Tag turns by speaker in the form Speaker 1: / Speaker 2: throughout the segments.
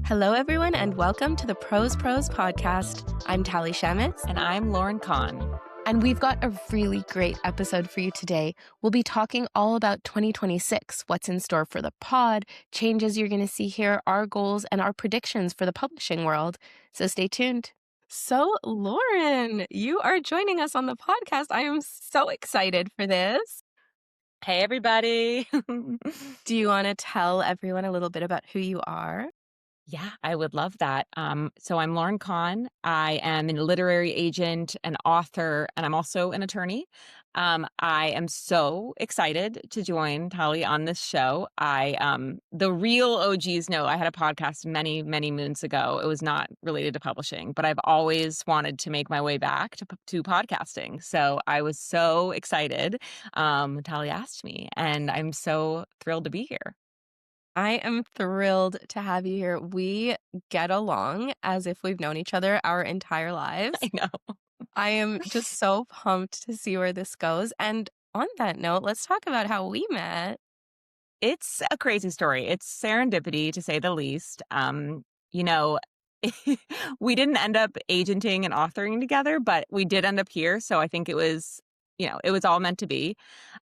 Speaker 1: Hello, everyone, and welcome to the Prose Pros podcast. I'm Tali, Shammas.
Speaker 2: And I'm Nora Ephron.
Speaker 1: And we've got a really great episode for you today. We'll be talking all about 2026, what's in store for the pod, changes you're going to see here, our goals, and our predictions for the publishing world. So stay tuned. So, Lauren, you are joining us on the podcast. I am so excited for this.
Speaker 2: Hey, everybody.
Speaker 1: Do you want to tell everyone a little bit about who you are?
Speaker 2: Yeah, I would love that. So I'm Lauren Kahn. I am a literary agent, an author, and I'm also an attorney. I am so excited to join Tali on this show. The real OGs know I had a podcast many, many moons ago. It was not related to publishing, but I've always wanted to make my way back to podcasting. So I was so excited. Tali asked me, and I'm so thrilled to be here.
Speaker 1: I am thrilled to have you here. We get along as if we've known each other our entire lives.
Speaker 2: I know.
Speaker 1: I am just so pumped to see where this goes. And on that note, let's talk about how we met.
Speaker 2: It's a crazy story. It's serendipity, to say the least. We didn't end up agenting and authoring together, but we did end up here. So I think it was all meant to be.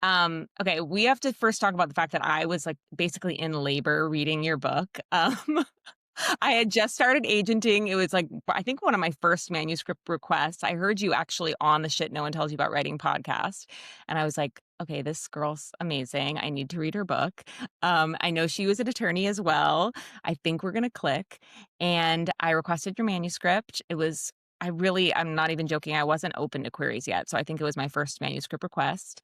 Speaker 2: Okay, we have to first talk about the fact that I was basically in labor reading your book. I had just started agenting. It was I think one of my first manuscript requests. I heard you actually on the Shit No One Tells You About Writing podcast. And I was like, okay, this girl's amazing. I need to read her book. I know she was an attorney as well. I think we're going to click. And I requested your manuscript. I'm not even joking. I wasn't open to queries yet. So I think it was my first manuscript request.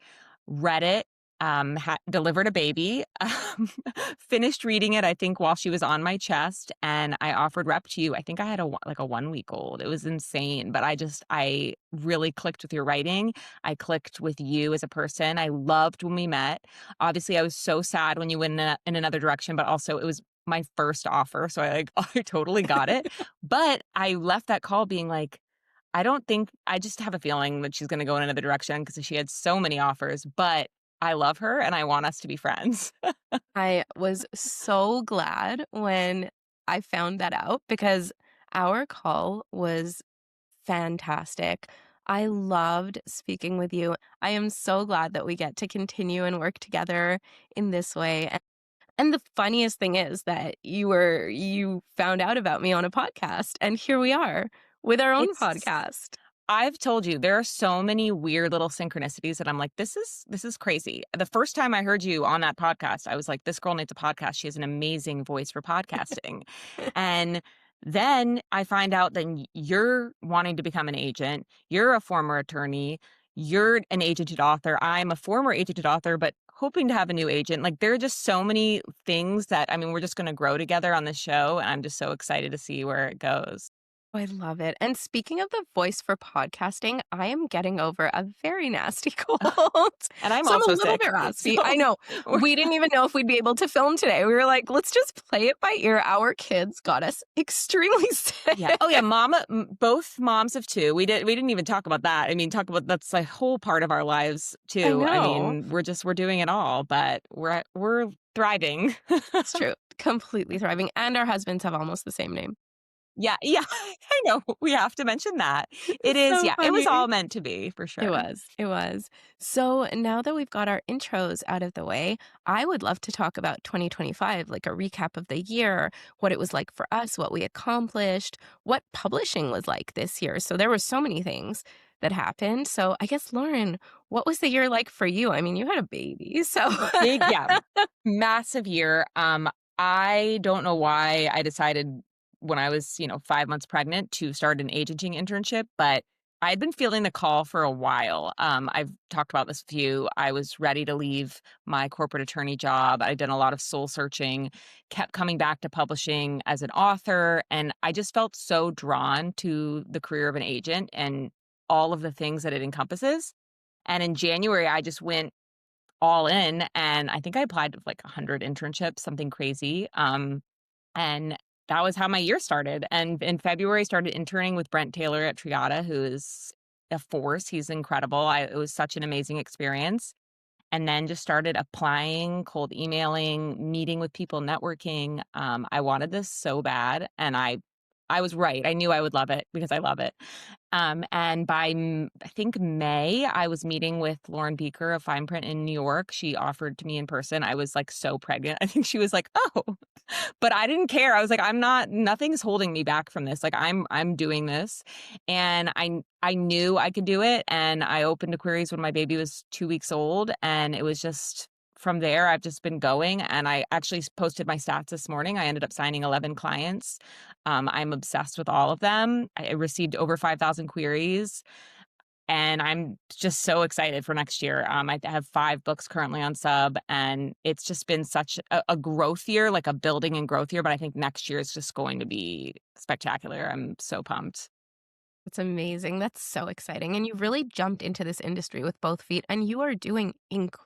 Speaker 2: Read it, delivered a baby, finished reading it, I think, while she was on my chest. And I offered rep to you. I think I had a 1 week old. It was insane. But I really clicked with your writing. I clicked with you as a person. I loved when we met. Obviously, I was so sad when you went in another direction, but also it was my first offer. So I totally got it. But I left that call being like, I just have a feeling that she's going to go in another direction because she had so many offers, but I love her and I want us to be friends.
Speaker 1: I was so glad when I found that out because our call was fantastic. I loved speaking with you. I am so glad that we get to continue and work together in this way. And the funniest thing is that you found out about me on a podcast, and here we are with our own podcast.
Speaker 2: I've told you there are so many weird little synchronicities that I'm like, this is crazy. The first time I heard you on that podcast, I was like, this girl needs a podcast. She has an amazing voice for podcasting. And then I find out that you're wanting to become an agent. You're a former attorney. You're an agented author. I'm a former agented author, but hoping to have a new agent. There are just so many things that, we're just going to grow together on this show. And I'm just so excited to see where it goes.
Speaker 1: I love it. And speaking of the voice for podcasting, I am getting over a very nasty cold.
Speaker 2: And I'm
Speaker 1: so
Speaker 2: also
Speaker 1: I'm a little bit raspy. I know. We didn't even know if we'd be able to film today. We were like, let's just play it by ear. Our kids got us extremely sick.
Speaker 2: Yeah. Oh yeah, both moms of two. We didn't even talk about that. That's a whole part of our lives too. We're doing it all, but we're thriving.
Speaker 1: It's true. Completely thriving. And our husbands have almost the same name.
Speaker 2: Yeah, I know. We have to mention that. It is, so funny. It was all meant to be, for sure.
Speaker 1: It was. So now that we've got our intros out of the way, I would love to talk about 2025, like a recap of the year, what it was like for us, what we accomplished, what publishing was like this year. So there were so many things that happened. So I guess, Lauren, what was the year like for you? You had a baby, so.
Speaker 2: Big, massive year. I don't know why I decided when I was, 5 months pregnant to start an agenting internship, but I'd been feeling the call for a while. I've talked about this with you. I was ready to leave my corporate attorney job. I'd done a lot of soul searching, kept coming back to publishing as an author, and I just felt so drawn to the career of an agent and all of the things that it encompasses. And in January, I just went all in, and I think I applied to 100 internships, something crazy. And that was how my year started. And in February, I started interning with Brent Taylor at Triada, who is a force. He's incredible. It was such an amazing experience. and then just started applying, cold emailing, meeting with people, networking. I wanted this so bad, and I was right. I knew I would love it because I love it. And by I think May, I was meeting with Lauren Beaker of FinePrint in New York. She offered to me in person. I was like so pregnant. I think she was like, "Oh," but I didn't care. I was like, "I'm not. Nothing's holding me back from this. Like I'm doing this," and I knew I could do it. And I opened to queries when my baby was 2 weeks old, and it was just. From there, I've just been going, and I actually posted my stats this morning. I ended up signing 11 clients. I'm obsessed with all of them. I received over 5,000 queries, and I'm just so excited for next year. I have 5 books currently on sub, and it's just been such a growth year, like a building and growth year. But I think next year is just going to be spectacular. I'm so pumped.
Speaker 1: It's amazing. That's so exciting. And you really jumped into this industry with both feet, and you are doing incredible.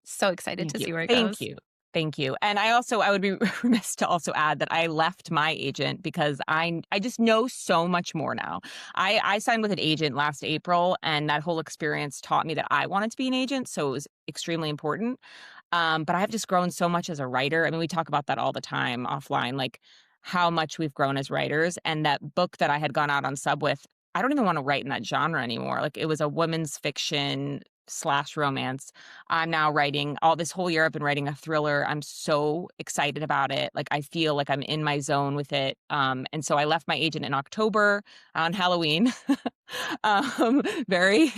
Speaker 1: So excited
Speaker 2: Thank
Speaker 1: to
Speaker 2: you.
Speaker 1: see where it
Speaker 2: Thank
Speaker 1: goes.
Speaker 2: you. Thank you. And I would be remiss to also add that I left my agent because I just know so much more now. I signed with an agent last April, and that whole experience taught me that I wanted to be an agent, so it was extremely important. But I've just grown so much as a writer. I mean, we talk about that all the time offline, like how much we've grown as writers. And that book that I had gone out on sub with, I don't even want to write in that genre anymore. Like it was a women's fiction slash romance. I'm now writing all this whole year. I've been writing a thriller. I'm so excited about it. Like I feel like I'm in my zone with it. And so I left my agent in October on Halloween. Very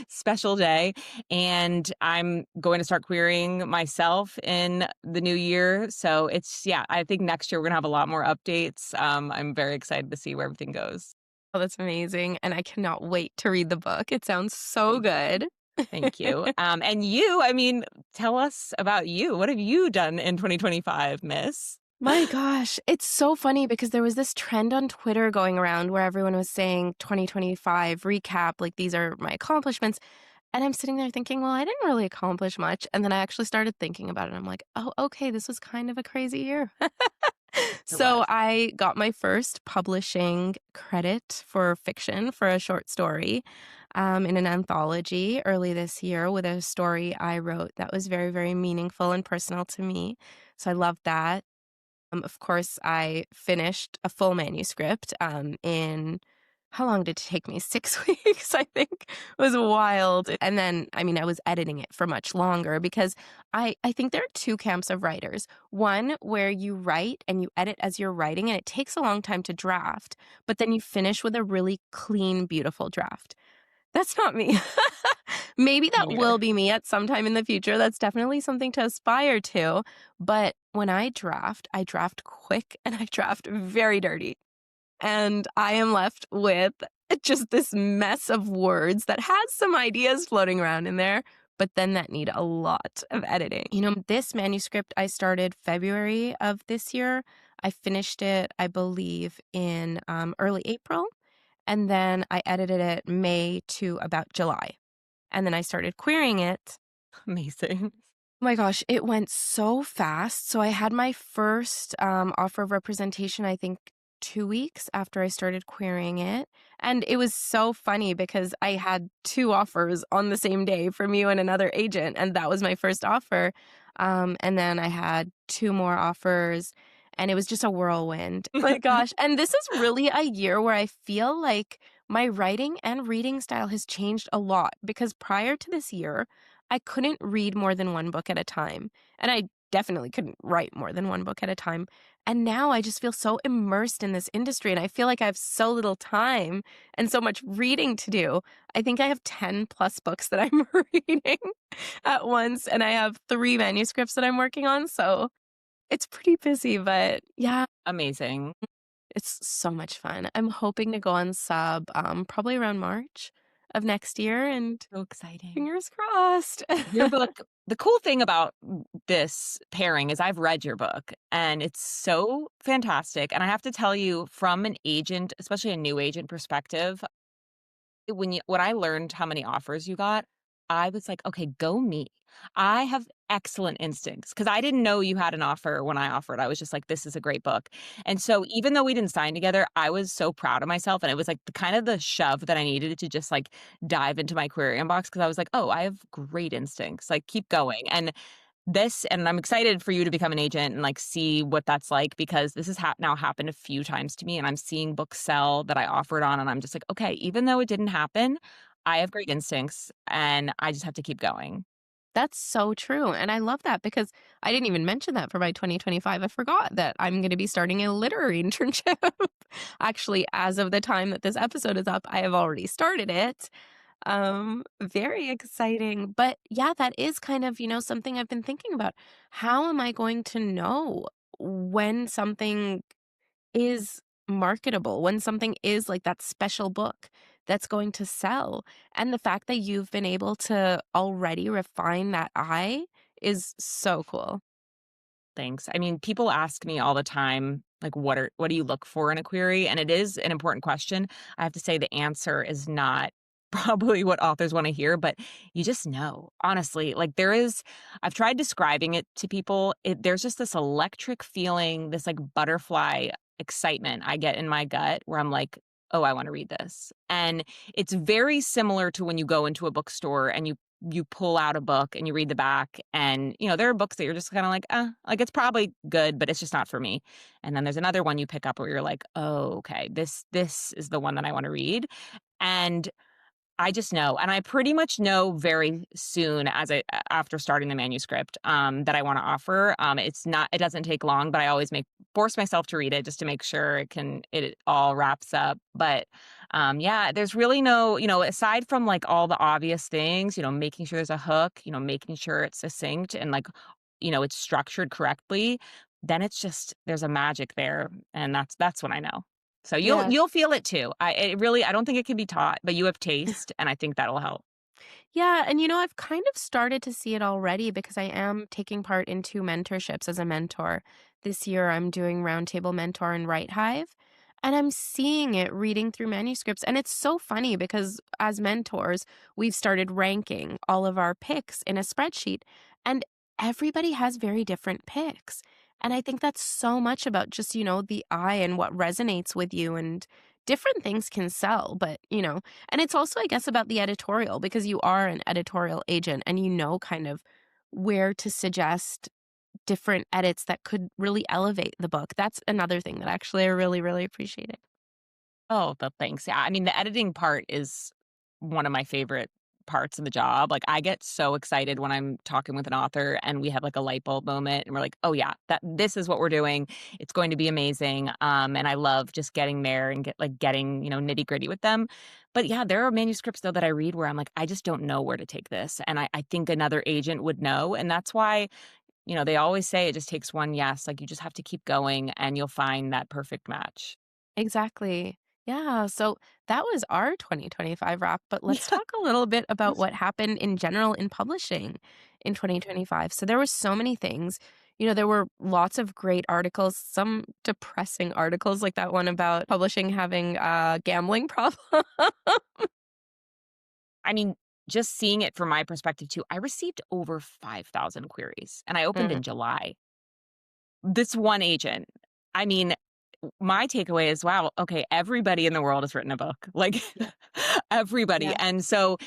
Speaker 2: special day. And I'm going to start querying myself in the new year. So it's, yeah, I think next year we're going to have a lot more updates. I'm very excited to see where everything goes.
Speaker 1: Oh, that's amazing. And I cannot wait to read the book. It sounds so
Speaker 2: Thank you.
Speaker 1: good.
Speaker 2: Thank you. And you, I mean, tell us about you. What have you done in 2025, miss?
Speaker 1: My gosh, it's so funny because there was this trend on Twitter going around where everyone was saying 2025 recap, like these are my accomplishments. And I'm sitting there thinking, well, I didn't really accomplish much. And then I actually started thinking about it. I'm like, oh, okay, this was kind of a crazy year.
Speaker 2: It
Speaker 1: So
Speaker 2: was.
Speaker 1: I got my first publishing credit for fiction for a short story in an anthology early this year with a story I wrote that was very, very meaningful and personal to me. So I loved that. Of course, I finished a full manuscript in how long did it take me? 6 weeks, I think. It was wild. And then, I mean, I was editing it for much longer because I think there are two camps of writers. One where you write and you edit as you're writing, and it takes a long time to draft, but then you finish with a really clean, beautiful draft. That's not me. Maybe
Speaker 2: Me
Speaker 1: that will
Speaker 2: neither.
Speaker 1: be me at some time in the future. That's definitely something to aspire to. But when I draft quick and I draft very dirty. And I am left with just this mess of words that has some ideas floating around in there, but then that need a lot of editing. This manuscript I started February of this year. I finished it, I believe, in early April. And then I edited it May to about July. And then I started querying it.
Speaker 2: Amazing.
Speaker 1: Oh my gosh, it went so fast. So I had my first offer of representation, I think 2 weeks after I started querying it. And it was so funny because I had two offers on the same day from you and another agent. And that was my first offer. And then I had two more offers, and it was just a whirlwind. Oh my gosh. And this is really a year where I feel like my writing and reading style has changed a lot because prior to this year, I couldn't read more than one book at a time, and I definitely couldn't write more than one book at a time, and now I just feel so immersed in this industry, and I feel like I have so little time and so much reading to do. I think I have 10 plus books that I'm reading at once, and I have 3 manuscripts that I'm working on, so it's pretty busy, but yeah,
Speaker 2: Amazing.
Speaker 1: it's so much fun. I'm hoping to go on sub, probably around March of next year, and
Speaker 2: So exciting.
Speaker 1: fingers crossed.
Speaker 2: Your book, the cool thing about this pairing is I've read your book and it's so fantastic. And I have to tell you, from an agent, especially a new agent perspective, when I learned how many offers you got, I was like, "Okay, go me. I have excellent instincts," because I didn't know you had an offer when I offered. I was just like, "This is a great book." And so even though we didn't sign together, I was so proud of myself, and it was, like, the kind of the shove that I needed to just, like, dive into my query inbox because I was like, "Oh, I have great instincts, like, keep going." And I'm excited for you to become an agent and, like, see what that's like because this has now happened a few times to me, and I'm seeing books sell that I offered on, and I'm just like, "Okay, even though it didn't happen, I have great instincts, and I just have to keep going."
Speaker 1: That's so true, and I love that because I didn't even mention that for my 2025. I forgot that I'm gonna be starting a literary internship. Actually, as of the time that this episode is up, I have already started it. Very exciting, but yeah, that is kind of, something I've been thinking about. How am I going to know when something is marketable, when something is like that special book that's going to sell? And the fact that you've been able to already refine that eye is so cool.
Speaker 2: Thanks. I mean, people ask me all the time, like, what do you look for in a query? And it is an important question. I have to say the answer is not probably what authors want to hear, but you just know. Honestly, like I've tried describing it to people. There's just this electric feeling, this like butterfly excitement I get in my gut where I'm like, oh, I want to read this. And it's very similar to when you go into a bookstore and you pull out a book and you read the back and, there are books that you're just kinda like, like, it's probably good, but it's just not for me." And then there's another one you pick up where you're like, "Oh, okay. This is the one that I wanna read." And I just know, and I pretty much know very soon after starting the manuscript, that I wanna offer. It doesn't take long, but I always make force myself to read it just to make sure it all wraps up. But, yeah, there's really no aside from, like, all the obvious things, making sure there's a hook, making sure it's succinct and, like, it's structured correctly, then it's just there's a magic there, and that's when I know. So you'll
Speaker 1: Yeah.
Speaker 2: you'll feel it too. I don't think it can be taught, but you have taste, and I think that'll help.
Speaker 1: Yeah, and I've kind of started to see it already because I am taking part in 2 mentorships as a mentor. This year, I'm doing Roundtable Mentor and Write Hive, and I'm seeing it reading through manuscripts, and it's so funny because as mentors, we've started ranking all of our picks in a spreadsheet, and everybody has very different picks. And I think that's so much about just, the eye and what resonates with you, and different things can sell, but, and it's also, I guess, about the editorial because you are an editorial agent and kind of where to suggest different edits that could really elevate the book. That's another thing that actually I really, really appreciated.
Speaker 2: Oh, the thanks. Yeah, I mean, the editing part is one of my favorite parts of the job. Like, I get so excited when I'm talking with an author and we have, like, a light bulb moment and we're like, "Oh, yeah, this is what we're doing. It's going to be amazing." And I love just getting there and getting, nitty-gritty with them. But, yeah, there are manuscripts, though, that I read where I'm like, "I just don't know where to take this." And I think another agent would know, and that's why, they always say it just takes one yes, like, you just have to keep going and you'll find that perfect match.
Speaker 1: Exactly. Yeah, so that was our 2025 wrap, but let's
Speaker 2: Yeah.
Speaker 1: talk a little bit about what happened in general in publishing in 2025. So there were so many things. There were lots of great articles, some depressing articles like that one about publishing having a gambling problem.
Speaker 2: I mean, just seeing it from my perspective too, I received over 5,000 queries and I opened
Speaker 1: Mm,
Speaker 2: in July. This one agent. I mean, my takeaway is, wow, okay, everybody in the world has written a book. Like
Speaker 1: yeah,
Speaker 2: everybody.
Speaker 1: yeah,
Speaker 2: And so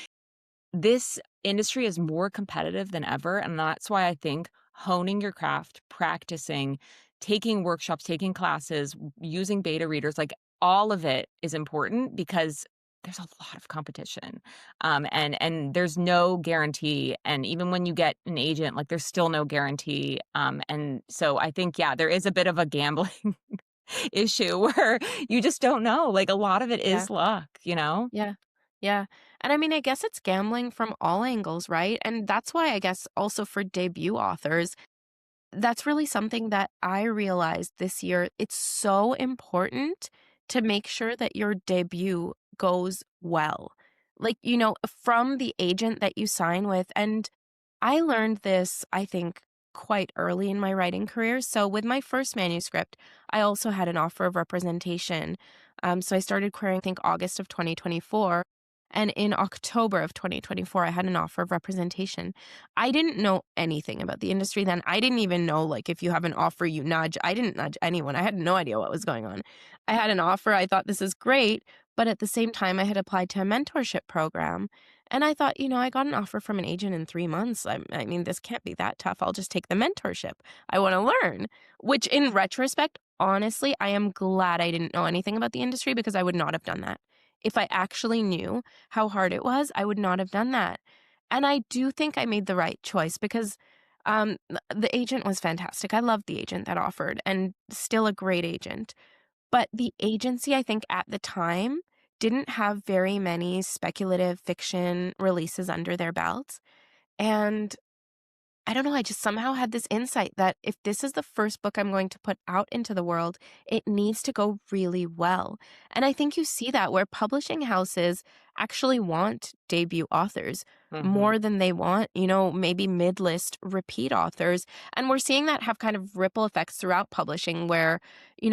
Speaker 2: this industry is more competitive than ever, and that's why I think honing your craft, practicing, taking workshops, taking classes, using beta readers, like, all of it is important because there's a lot of competition, and there's no guarantee, and even when you get an agent, like, there's still no guarantee, and so I think, yeah, there is a bit of a gambling issue where you just don't know, like, a lot of it
Speaker 1: yeah.
Speaker 2: is luck, you know?
Speaker 1: Yeah. Yeah. And I mean, I guess it's gambling from all angles, right? And that's why I guess also for debut authors, that's really something that I realized this year. It's so important to make sure that your debut goes well. Like, from the agent that you sign with. And I learned this, I think, quite early in my writing career. So, with my first manuscript, I also had an offer of representation. So, I started querying, I think, August of 2024. And in October of 2024, I had an offer of representation. I didn't know anything about the industry then. I didn't even know, like, if you have an offer, you nudge. I didn't nudge anyone. I had no idea what was going on. I had an offer. I thought this is great. But at the same time, I had applied to a mentorship program. And I thought, I got an offer from an agent in 3 months. I mean, this can't be that tough. I'll just take the mentorship. I want to learn, which in retrospect, honestly, I am glad I didn't know anything about the industry because I would not have done that. If I actually knew how hard it was, I would not have done that. And I do think I made the right choice because the agent was fantastic. I loved the agent that offered and still a great agent. But the agency, I think at the time, didn't have very many speculative fiction releases under their belts. And I don't know, I just somehow had this insight that if this is the first book I'm going to put out into the world, it needs to go really well. And I think you see that where publishing houses actually want debut authors
Speaker 2: Mhm.
Speaker 1: more than they want, maybe mid-list repeat authors. And we're seeing that have kind of ripple effects throughout publishing where,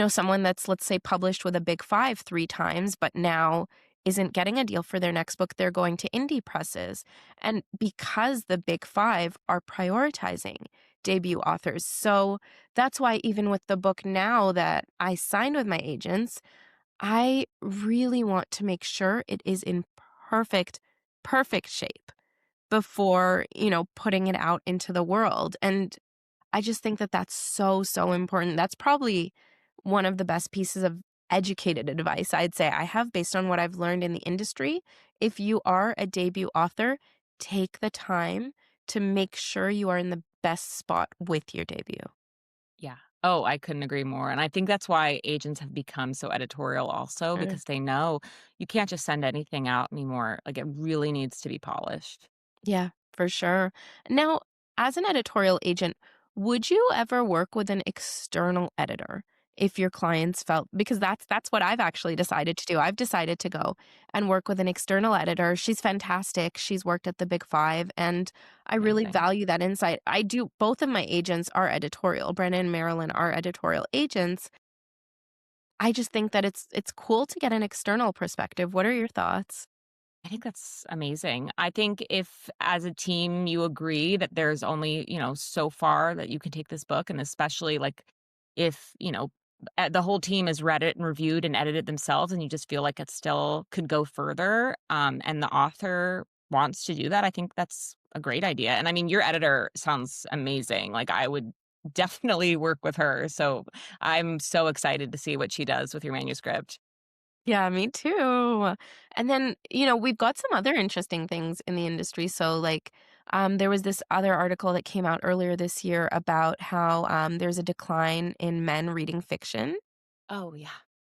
Speaker 1: someone that's, let's say, published with a big five 3 times, but now isn't getting a deal for their next book, they're going to indie presses. And because the big five are prioritizing debut authors. So that's why, even with the book now that I signed with my agents, I really want to make sure it is in perfect, perfect shape before, putting it out into the world. And I just think that that's so, so important. That's probably one of the best pieces of educated advice I'd say I have based on what I've learned in the industry. If you are a debut author, take the time to make sure you are in the best spot with your debut.
Speaker 2: Yeah. Oh, I couldn't agree more, and I think that's why agents have become so editorial also
Speaker 1: Mm.
Speaker 2: because they know you can't just send anything out anymore, like, it really needs to be polished.
Speaker 1: Yeah, for sure. Now, as an editorial agent, would you ever work with an external editor if your clients felt because that's what I've actually decided to do. I've decided to go and work with an external editor. She's fantastic. She's worked at the Big 5 and I really
Speaker 2: Amazing.
Speaker 1: value that insight. I do both of my agents are editorial. Brenna and Marilyn are editorial agents. I just think that it's cool to get an external perspective. What are your thoughts?
Speaker 2: I think that's amazing. I think if as a team you agree that there's only, so far that you can take this book, and especially like if, the whole team has read it and reviewed and edited themselves and you just feel like it still could go further, and the author wants to do that, I think that's a great idea. And I mean, your editor sounds amazing. Like I would definitely work with her. So I'm so excited to see what she does with your manuscript.
Speaker 1: Yeah, me too. And then, we've got some other interesting things in the industry. So, like, there was this other article that came out earlier this year about how there's a decline in men reading fiction.
Speaker 2: Oh, yeah.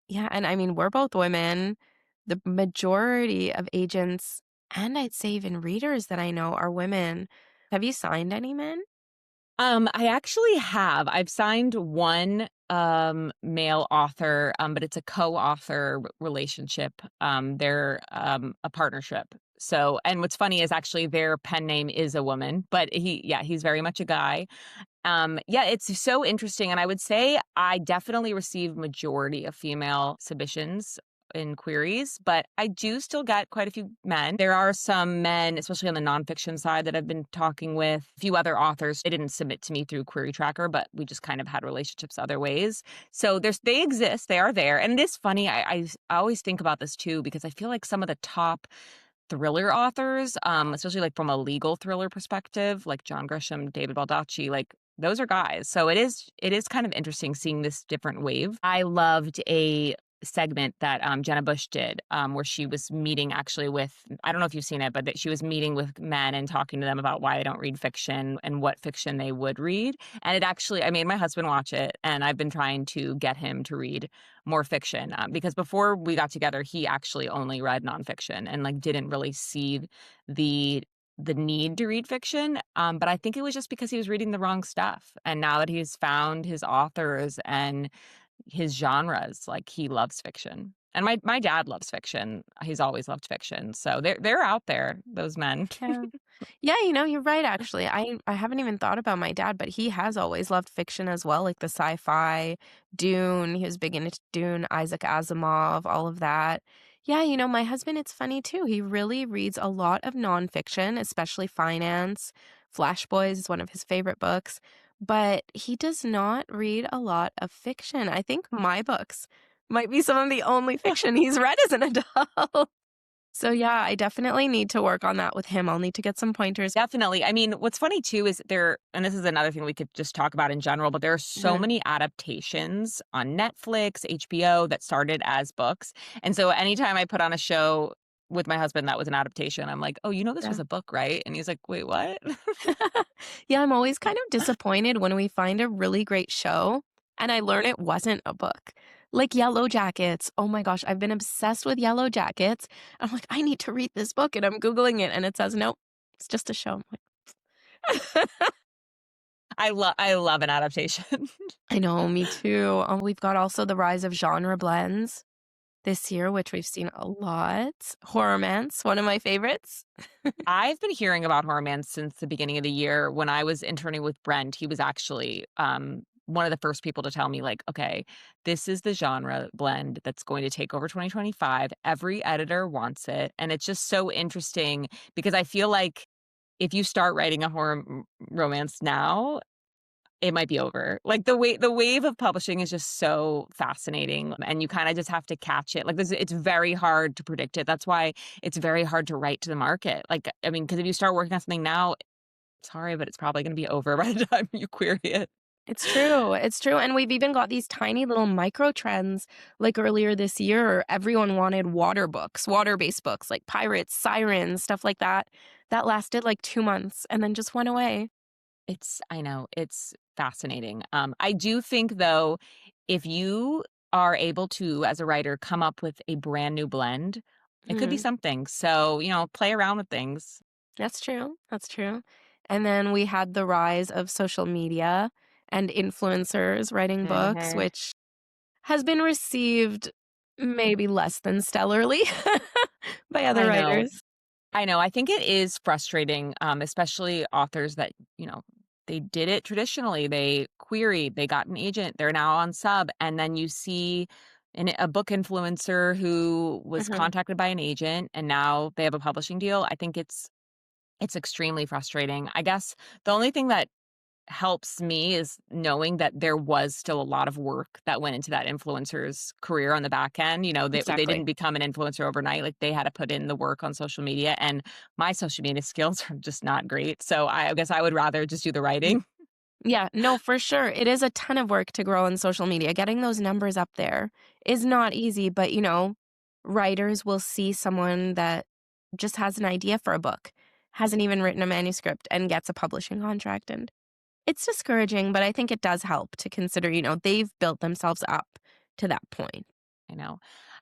Speaker 1: Yeah. And I mean, we're both women. The majority of agents, and I'd say even readers that I know, are women. Have you signed any men?
Speaker 2: I actually have. I've signed one male author, but it's a co-author relationship. They're a partnership. So, and what's funny is actually their pen name is a woman, but he's very much a guy. Yeah, it's so interesting, and I would say I definitely receive majority of female submissions in queries, but I do still get quite a few men. There are some men, especially on the nonfiction side, that I've been talking with. A few other authors, they didn't submit to me through Query Tracker, but we just kind of had relationships other ways. So they exist, they are there, and it is funny. I always think about this too because I feel like some of the top thriller authors, especially like from a legal thriller perspective, like John Grisham, David Baldacci, like those are guys. So it is kind of interesting seeing this different wave. I loved a segment that Jenna Bush did, where she was meeting actually with, I don't know if you've seen it, but that she was meeting with men and talking to them about why they don't read fiction and what fiction they would read. And it actually, I made my husband watch it, and I've been trying to get him to read more fiction, because before we got together, he actually only read nonfiction and like didn't really see the the need to read fiction. But I think it was just because he was reading the wrong stuff. And now that he's found his authors and his genres, like he loves fiction. And my dad loves fiction. He's always loved fiction. So they're out there, those men.
Speaker 1: Yeah. Yeah, you're right, actually. I haven't even thought about my dad, but he has always loved fiction as well, like the sci-fi, Dune. He was big into Dune, Isaac Asimov, all of that. Yeah, my husband, it's funny too. He really reads a lot of nonfiction, especially finance. Flash Boys is one of his favorite books, but he does not read a lot of fiction. I think my books might be some of the only fiction he's read as an adult. So, yeah, I definitely need to work on that with him. I'll need to get some pointers.
Speaker 2: Definitely. I mean, what's funny too is there, and this is another thing we could just talk about in general, but there are so
Speaker 1: Mhm.
Speaker 2: many adaptations on Netflix, HBO that started as books. And so anytime I put on a show with my husband that was an adaptation, I'm like, oh, this was
Speaker 1: Yeah.
Speaker 2: a book, right? And he's like, wait, what?
Speaker 1: Yeah, I'm always kind of disappointed when we find a really great show and I learn it wasn't a book. Like Yellow Jackets. Oh my gosh, I've been obsessed with Yellow Jackets. I'm like, I need to read this book, and I'm Googling it and it says, nope, it's just a show. I'm like,
Speaker 2: I love an adaptation.
Speaker 1: I know, me too. We've got also the rise of genre blends this year, which we've seen a lot. Horrormance, one of my favorites.
Speaker 2: I've been hearing about Horror Man since the beginning of the year. When I was interning with Brent, he was actually one of the first people to tell me, like, okay, this is the genre blend that's going to take over 2025. Every editor wants it. And it's just so interesting because I feel like if you start writing a romance now, it might be over. Like the wave of publishing is just so fascinating, and you kinda just have to catch it. Like, it's very hard to predict it. That's why it's very hard to write to the market. Like, I mean, because if you start working on something now, sorry, but it's probably gonna be over by the time you query it.
Speaker 1: It's true. It's true. And we've even got these tiny little micro trends. Like earlier this year, everyone wanted water books, water based books like pirates, sirens, stuff like that. That lasted like 2 months and then just went away.
Speaker 2: I know, it's fascinating. I do think, though, if you are able to, as a writer, come up with a brand new blend, it could be
Speaker 1: Mhm.
Speaker 2: something. So, play around with things.
Speaker 1: That's true. That's true. And then we had the rise of social media and influencers writing books,
Speaker 2: Mhm.
Speaker 1: which has been received maybe less than stellarly by other
Speaker 2: I know.
Speaker 1: writers.
Speaker 2: I know. I think it is frustrating, especially authors that, they did it traditionally. They queried, they got an agent, they're now on sub. And then you see a book influencer who was
Speaker 1: Mhm.
Speaker 2: contacted by an agent and now they have a publishing deal. I think it's extremely frustrating. I guess the only thing that helps me is knowing that there was still a lot of work that went into that influencer's career on the back end. They
Speaker 1: Exactly.
Speaker 2: didn't become an influencer overnight. Like, they had to put in the work on social media, and my social media skills are just not great. So I guess I would rather just do the writing.
Speaker 1: Yeah, no, for sure. It is a ton of work to grow on social media. Getting those numbers up there is not easy, but writers will see someone that just has an idea for a book, hasn't even written a manuscript, and gets a publishing contract. And it's discouraging, but I think it does help to consider, they've built themselves up to that point.
Speaker 2: I know.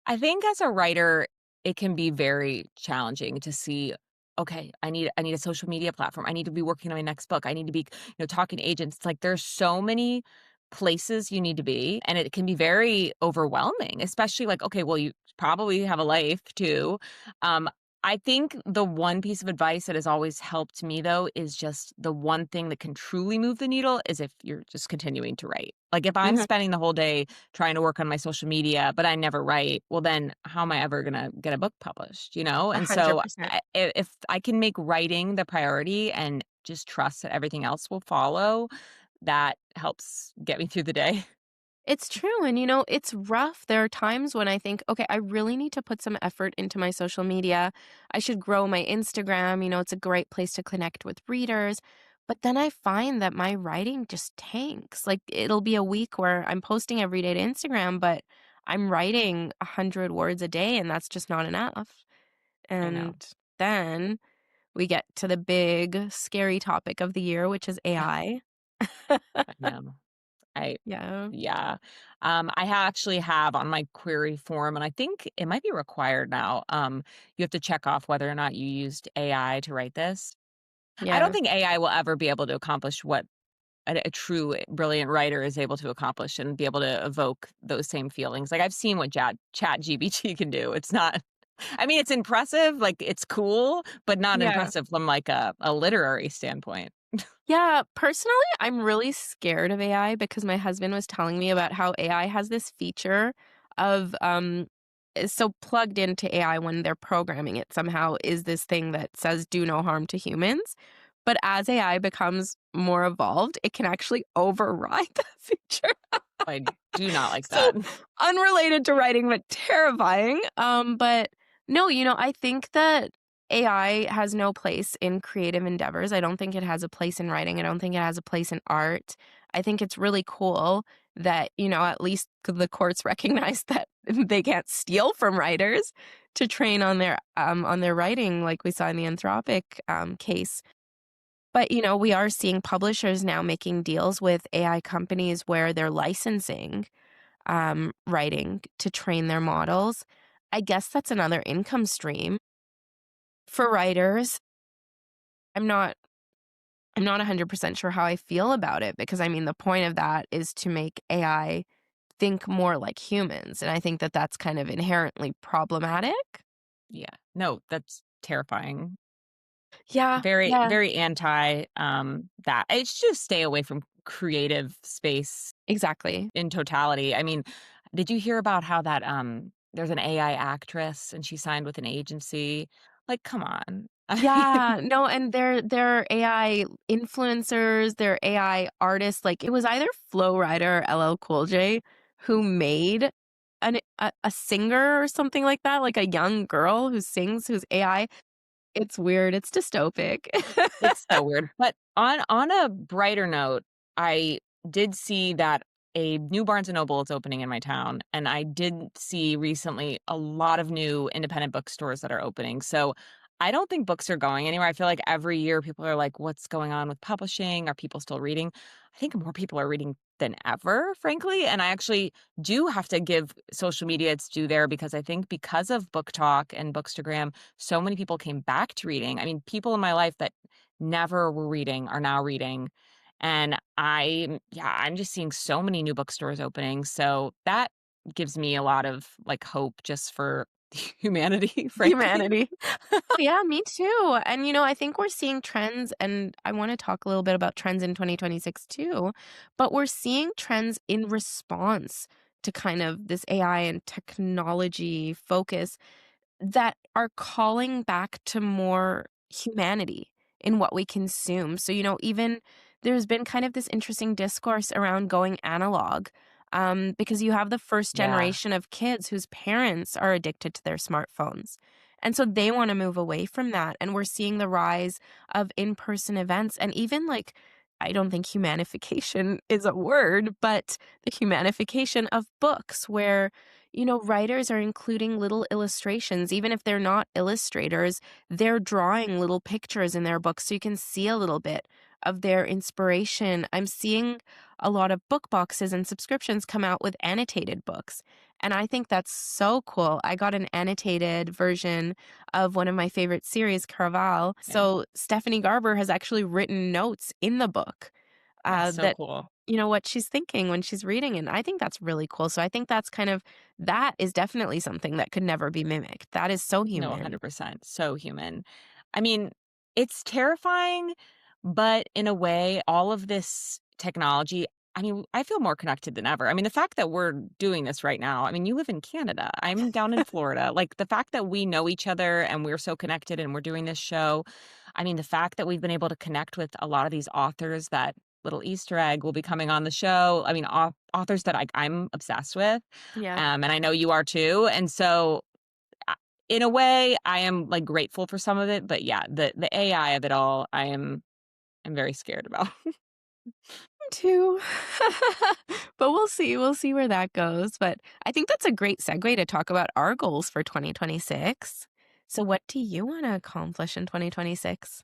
Speaker 2: I think as a writer, it can be very challenging to see, okay, I need a social media platform. I need to be working on my next book. I need to be, talking to agents. It's like there's so many places you need to be, and it can be very overwhelming, especially like, okay, well, you probably have a life too. Um, I think the one piece of advice that has always helped me, though, is just the one thing that can truly move the needle is if you're just continuing to write. Like, if I'm
Speaker 1: Mhm.
Speaker 2: spending the whole day trying to work on my social media, but I never write, well, then how am I ever gonna get a book published, you know? And so
Speaker 1: 100%.
Speaker 2: if I can make writing the priority and just trust that everything else will follow, that helps get me through the day.
Speaker 1: It's true. And, it's rough. There are times when I think, okay, I really need to put some effort into my social media. I should grow my Instagram. It's a great place to connect with readers. But then I find that my writing just tanks. Like, it'll be a week where I'm posting every day to Instagram, but I'm writing 100 words a day, and that's just not enough.
Speaker 2: I know.
Speaker 1: And then we get to the big, scary topic of the year, which is AI.
Speaker 2: I know. I
Speaker 1: Yeah.
Speaker 2: Yeah. I actually have on my query form, and I think it might be required now. You have to check off whether or not you used AI to write this. I don't
Speaker 1: Yeah.
Speaker 2: think AI will ever be able to accomplish what a true brilliant writer is able to accomplish and be able to evoke those same feelings. Like, I've seen what Chat GBT can do. It's not. I mean, it's impressive. Like, it's cool, but not
Speaker 1: Yeah.
Speaker 2: impressive from like a literary standpoint.
Speaker 1: Yeah, personally, I'm really scared of AI because my husband was telling me about how AI has this feature of is so plugged into AI when they're programming it somehow is this thing that says do no harm to humans. But as AI becomes more evolved, it can actually override that feature.
Speaker 2: I do not like
Speaker 1: So
Speaker 2: that.
Speaker 1: unrelated to writing, but terrifying. But no, I think that AI has no place in creative endeavors. I don't think it has a place in writing. I don't think it has a place in art. I think it's really cool that, at least the courts recognize that they can't steal from writers to train on their writing, like we saw in the Anthropic case. But, we are seeing publishers now making deals with AI companies where they're licensing writing to train their models. I guess that's another income stream for writers. I'm not I'm not 100% sure how I feel about it because I mean the point of that is to make AI think more like humans, and I think that that's kind of inherently problematic.
Speaker 2: Yeah. No, that's terrifying.
Speaker 1: Yeah,
Speaker 2: Very,
Speaker 1: yeah,
Speaker 2: very anti, that. I should just stay away from creative space
Speaker 1: exactly.
Speaker 2: in totality. I mean, did you hear about how that, there's an AI actress and she signed with an agency? Like, come on.
Speaker 1: Yeah, no, and they're AI influencers, they're AI artists, like, it was either Flo Rida or LL Cool J who made a singer or something like that, like a young girl who sings, who's AI. It's weird, it's dystopic.
Speaker 2: It's so weird. But on a brighter note, I did see that a new Barnes& and Noble is opening in my town, and I did see recently a lot of new independent bookstores that are opening. So I don't think books are going anywhere. I feel like every year people are like, "What's going on with publishing? Are people still reading?" I think more people are reading than ever, frankly, and I actually do have to give social media its due there because I think because of Book Talk and Bookstagram, so many people came back to reading. I mean, people in my life that never were reading are now reading. And I'm just seeing so many new bookstores opening. So that gives me a lot of like hope just for humanity, frankly.
Speaker 1: Humanity. Oh, yeah, me too. And, I think we're seeing trends, and I want to talk a little bit about trends in 2026 too. But we're seeing trends in response to kind of this AI and technology focus that are calling back to more humanity in what we consume. So, even there's been kind of this interesting discourse around going analog, because you have the first
Speaker 2: Yeah.
Speaker 1: generation of kids whose parents are addicted to their smartphones. And so they want to move away from that. And we're seeing the rise of in person events and even like, I don't think humanification is a word, but the humanification of books where writers are including little illustrations. Even if they're not illustrators, they're drawing little pictures in their books so you can see a little bit of their inspiration. I'm seeing a lot of book boxes and subscriptions come out with annotated books. And I think that's so cool. I got an annotated version of one of my favorite series, Caraval.
Speaker 2: Yeah.
Speaker 1: So Stephanie Garber has actually written notes in the book
Speaker 2: That's so
Speaker 1: that
Speaker 2: cool.
Speaker 1: what she's thinking when she's reading, and I think that's really cool. So I think that is definitely something that could never be mimicked. That is so
Speaker 2: No,
Speaker 1: human.
Speaker 2: 100%. So human. I mean, it's terrifying, but in a way, all of this technology, I mean, I feel more connected than ever. I mean, the fact that we're doing this right now, I mean, you live in Canada, I'm down in Florida. Like the fact that we know each other and we're so connected and we're doing this show. I mean, the fact that we've been able to connect with a lot of these authors that little Easter egg will be coming on the show. I mean, authors that I'm obsessed with.
Speaker 1: Yeah.
Speaker 2: And I know you are too. And so I in a way, I am, like, grateful for some of it, but yeah, the AI of it all, I'm very scared about.
Speaker 1: Me too. But we'll see where that goes. But I think that's a great segue to talk about our goals for 2026. So what do you want to accomplish in 2026?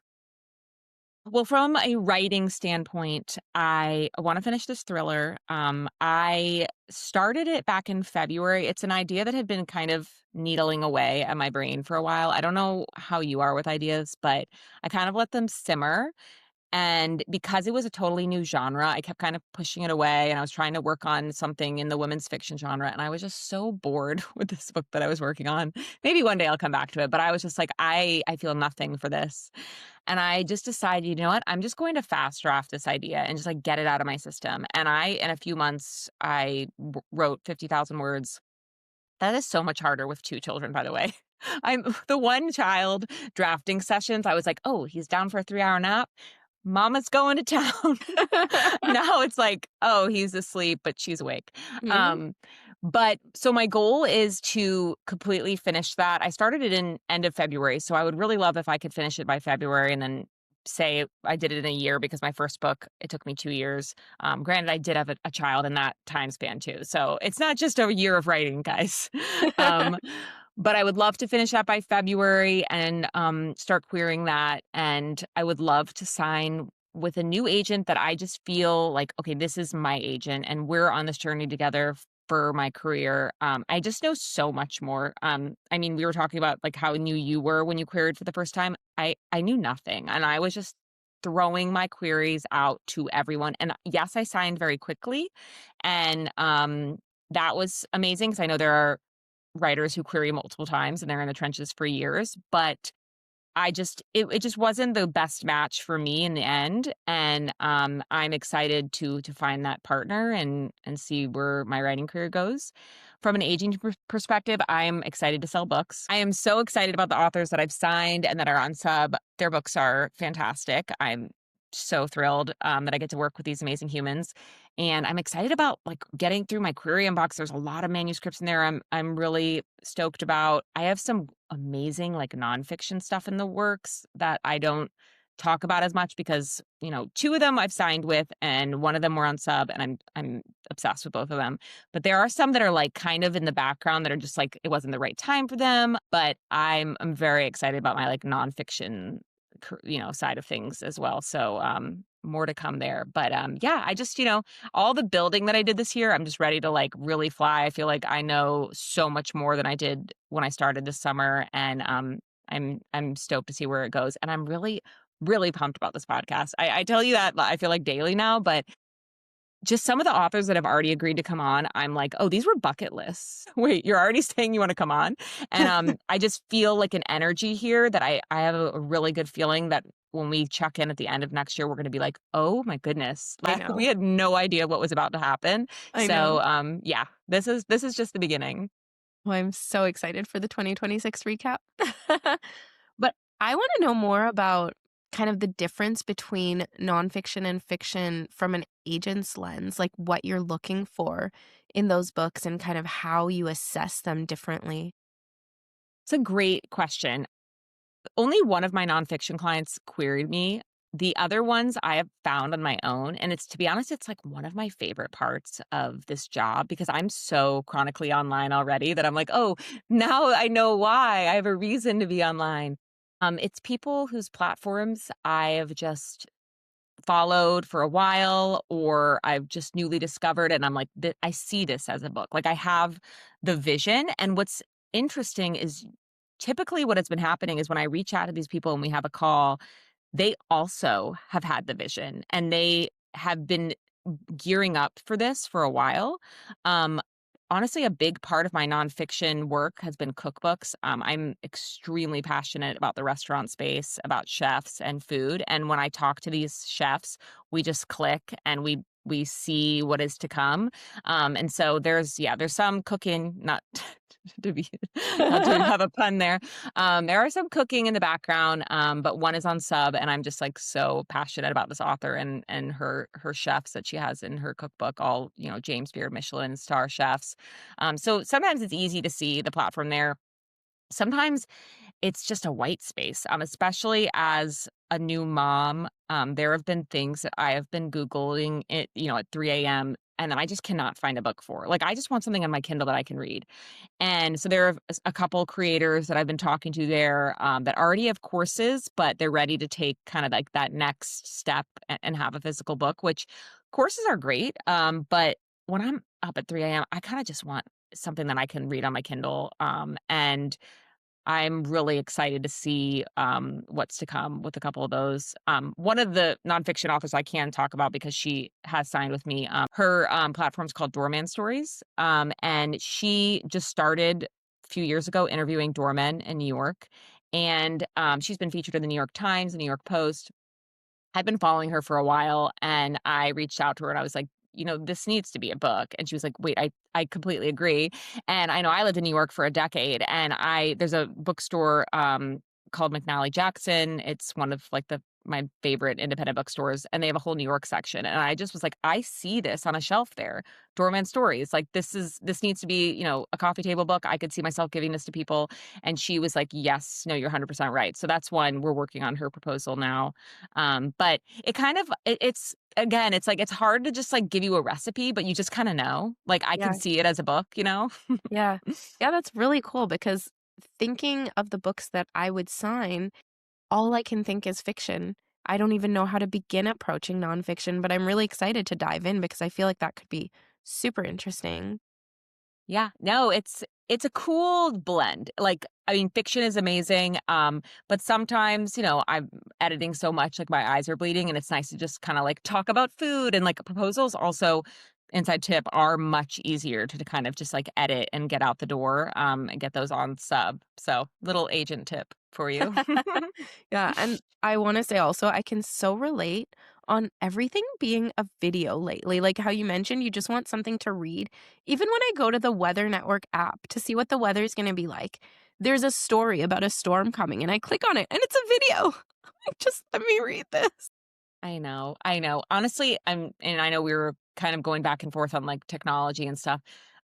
Speaker 2: Well, from a writing standpoint, I wanna finish this thriller. I started it back in February. It's an idea that had been kind of needling away at my brain for a while. I don't know how you are with ideas, but I kind of let them simmer. And because it was a totally new genre, I kept kind of pushing it away, and I was trying to work on something in the women's fiction genre, and I was just so bored with this book that I was working on. Maybe one day I'll come back to it, but I was just like, I feel nothing for this. And I just decided, you know what? I'm just going to fast draft this idea and just like get it out of my system. And in a few months, I wrote 50,000 words That is so much harder with 2 children, by the way. I'm the one child drafting sessions, I was like, "Oh, he's down for a 3-hour nap. Mama's going to town." Now it's like, "Oh, he's asleep, but she's awake."
Speaker 1: Mhm.
Speaker 2: Um, but so my goal is to completely finish that. I started it in end of February, so I would really love if I could finish it by February and then say I did it in a year because my first book, it took me 2 years. Granted, I did have a child in that time span too, so it's not just a year of writing, guys. Um, but I would love to finish that by February and start querying that. And I would love to sign with a new agent that I just feel like, okay, this is my agent, and we're on this journey together for my career. I just know so much more. I mean, we were talking about like how new you were when you queried for the first time. I knew nothing, and I was just throwing my queries out to everyone. And yes, I signed very quickly, and that was amazing because I know there are writers who query multiple times and they're in the trenches for years, but it just wasn't the best match for me in the end, and, I'm excited to find that partner and see where my writing career goes. From an aging perspective, I'm excited to sell books. I am so excited about the authors that I've signed and that are on sub. Their books are fantastic. I'm so thrilled, that I get to work with these amazing humans, and I'm excited about, like, getting through my query inbox. There's a lot of manuscripts in there I'm really stoked about. I have some amazing, like, nonfiction stuff in the works that I don't talk about as much because, 2 of them I've signed with and 1 of them were on sub, and I'm obsessed with both of them. But there are some that are, like, kind of in the background that are just, like, it wasn't the right time for them, but I'm very excited about my, like, nonfiction side of things as well. So, more to come there. But, yeah, I just, all the building that I did this year, I'm just ready to, like, really fly. I feel like I know so much more than I did when I started this summer, and, I'm stoked to see where it goes, and I'm really, really pumped about this podcast. I tell you that, I feel like daily now, but just some of the authors that have already agreed to come on, I'm like, "Oh, these were bucket lists. Wait, you're already saying you wanna come on?" And, I just feel like an energy here that I have a really good feeling that when we check in at the end of next year, we're gonna be like, "Oh my goodness,
Speaker 1: I
Speaker 2: we
Speaker 1: know.
Speaker 2: had no idea what was about to happen."
Speaker 1: I
Speaker 2: So,
Speaker 1: know.
Speaker 2: yeah, this is just the beginning.
Speaker 1: Well, I'm so excited for the 2026 recap. But I wanna know more about kind of the difference between nonfiction and fiction from an agent's lens, like what you're looking for in those books and kind of how you assess them differently.
Speaker 2: It's a great question. Only one of my nonfiction clients queried me. The other ones I have found on my own, and to be honest, it's like one of my favorite parts of this job because I'm so chronically online already that I'm like, "Oh, now I know why. I have a reason to be online." It's people whose platforms I have just followed for a while or I've just newly discovered and I'm like, I see this as a book. Like I have the vision. And what's interesting is typically what has been happening is when I reach out to these people and we have a call, they also have had the vision and they have been gearing up for this for a while. Um, Honestly, a big part of my nonfiction work has been cookbooks. I'm extremely passionate about the restaurant space, about chefs and food. And when I talk to these chefs, we just click and we see what is to come. And so there's some cooking, not to be not to have a pun there. There are some cooking in the background, but one is on sub, and I'm just like so passionate about this author and her chefs that she has in her cookbook, all James Beard Michelin star chefs. So sometimes it's easy to see the platform there. Sometimes it's just a white space, especially as a new mom. There have been things that I have been Googling it, at 3 a.m. And then I just cannot find a book for. Like, I just want something on my Kindle that I can read. And so there are a couple creators that I've been talking to there that already have courses, but they're ready to take kind of like that next step and have a physical book, which courses are great. But when I'm up at 3 a.m., I kind of just want something that I can read on my Kindle. And I'm really excited to see what's to come with a couple of those. One of the nonfiction authors I can talk about because she has signed with me. Her platform is called Doorman Stories, and she just started a few years ago interviewing doormen in New York, and she's been featured in the New York Times, the New York Post. I've been following her for a while, and I reached out to her and I was like, this needs to be a book. And she was like, wait, I completely agree. And I know I lived in New York for a decade, and there's a bookstore called McNally Jackson. It's one of like my favorite independent bookstores, and they have a whole New York section. And I just was like, I see this on a shelf there. Doorman Stories. Like this needs to be, a coffee table book. I could see myself giving this to people. And she was like, yes, no, you're 100% right. So that's one we're working on her proposal now. But it kind of it's again, it's like it's hard to just like give you a recipe, but you just kind of know. Like I can
Speaker 1: Yeah.
Speaker 2: see it as a book,
Speaker 1: Yeah. Yeah, that's really cool because thinking of the books that I would sign, all I can think is fiction. I don't even know how to begin approaching nonfiction, but I'm really excited to dive in because I feel like that could be super interesting.
Speaker 2: Yeah, no, it's a cool blend. Like, I mean, fiction is amazing, but sometimes, I'm editing so much, like my eyes are bleeding, and it's nice to just kind of like talk about food and like proposals. Also, inside tip are much easier to kind of just like edit and get out the door, and get those on sub. So, little agent tip for you.
Speaker 1: Yeah, and I wanna say also, I can so relate on everything being a video lately, like how you mentioned, you just want something to read. Even when I go to the Weather Network app to see what the weather's gonna be like, there's a story about a storm coming, and I click on it, and it's a video. Like, "Just let me read this."
Speaker 2: I know, I know. Honestly, and I know we were kind of going back and forth on like technology and stuff.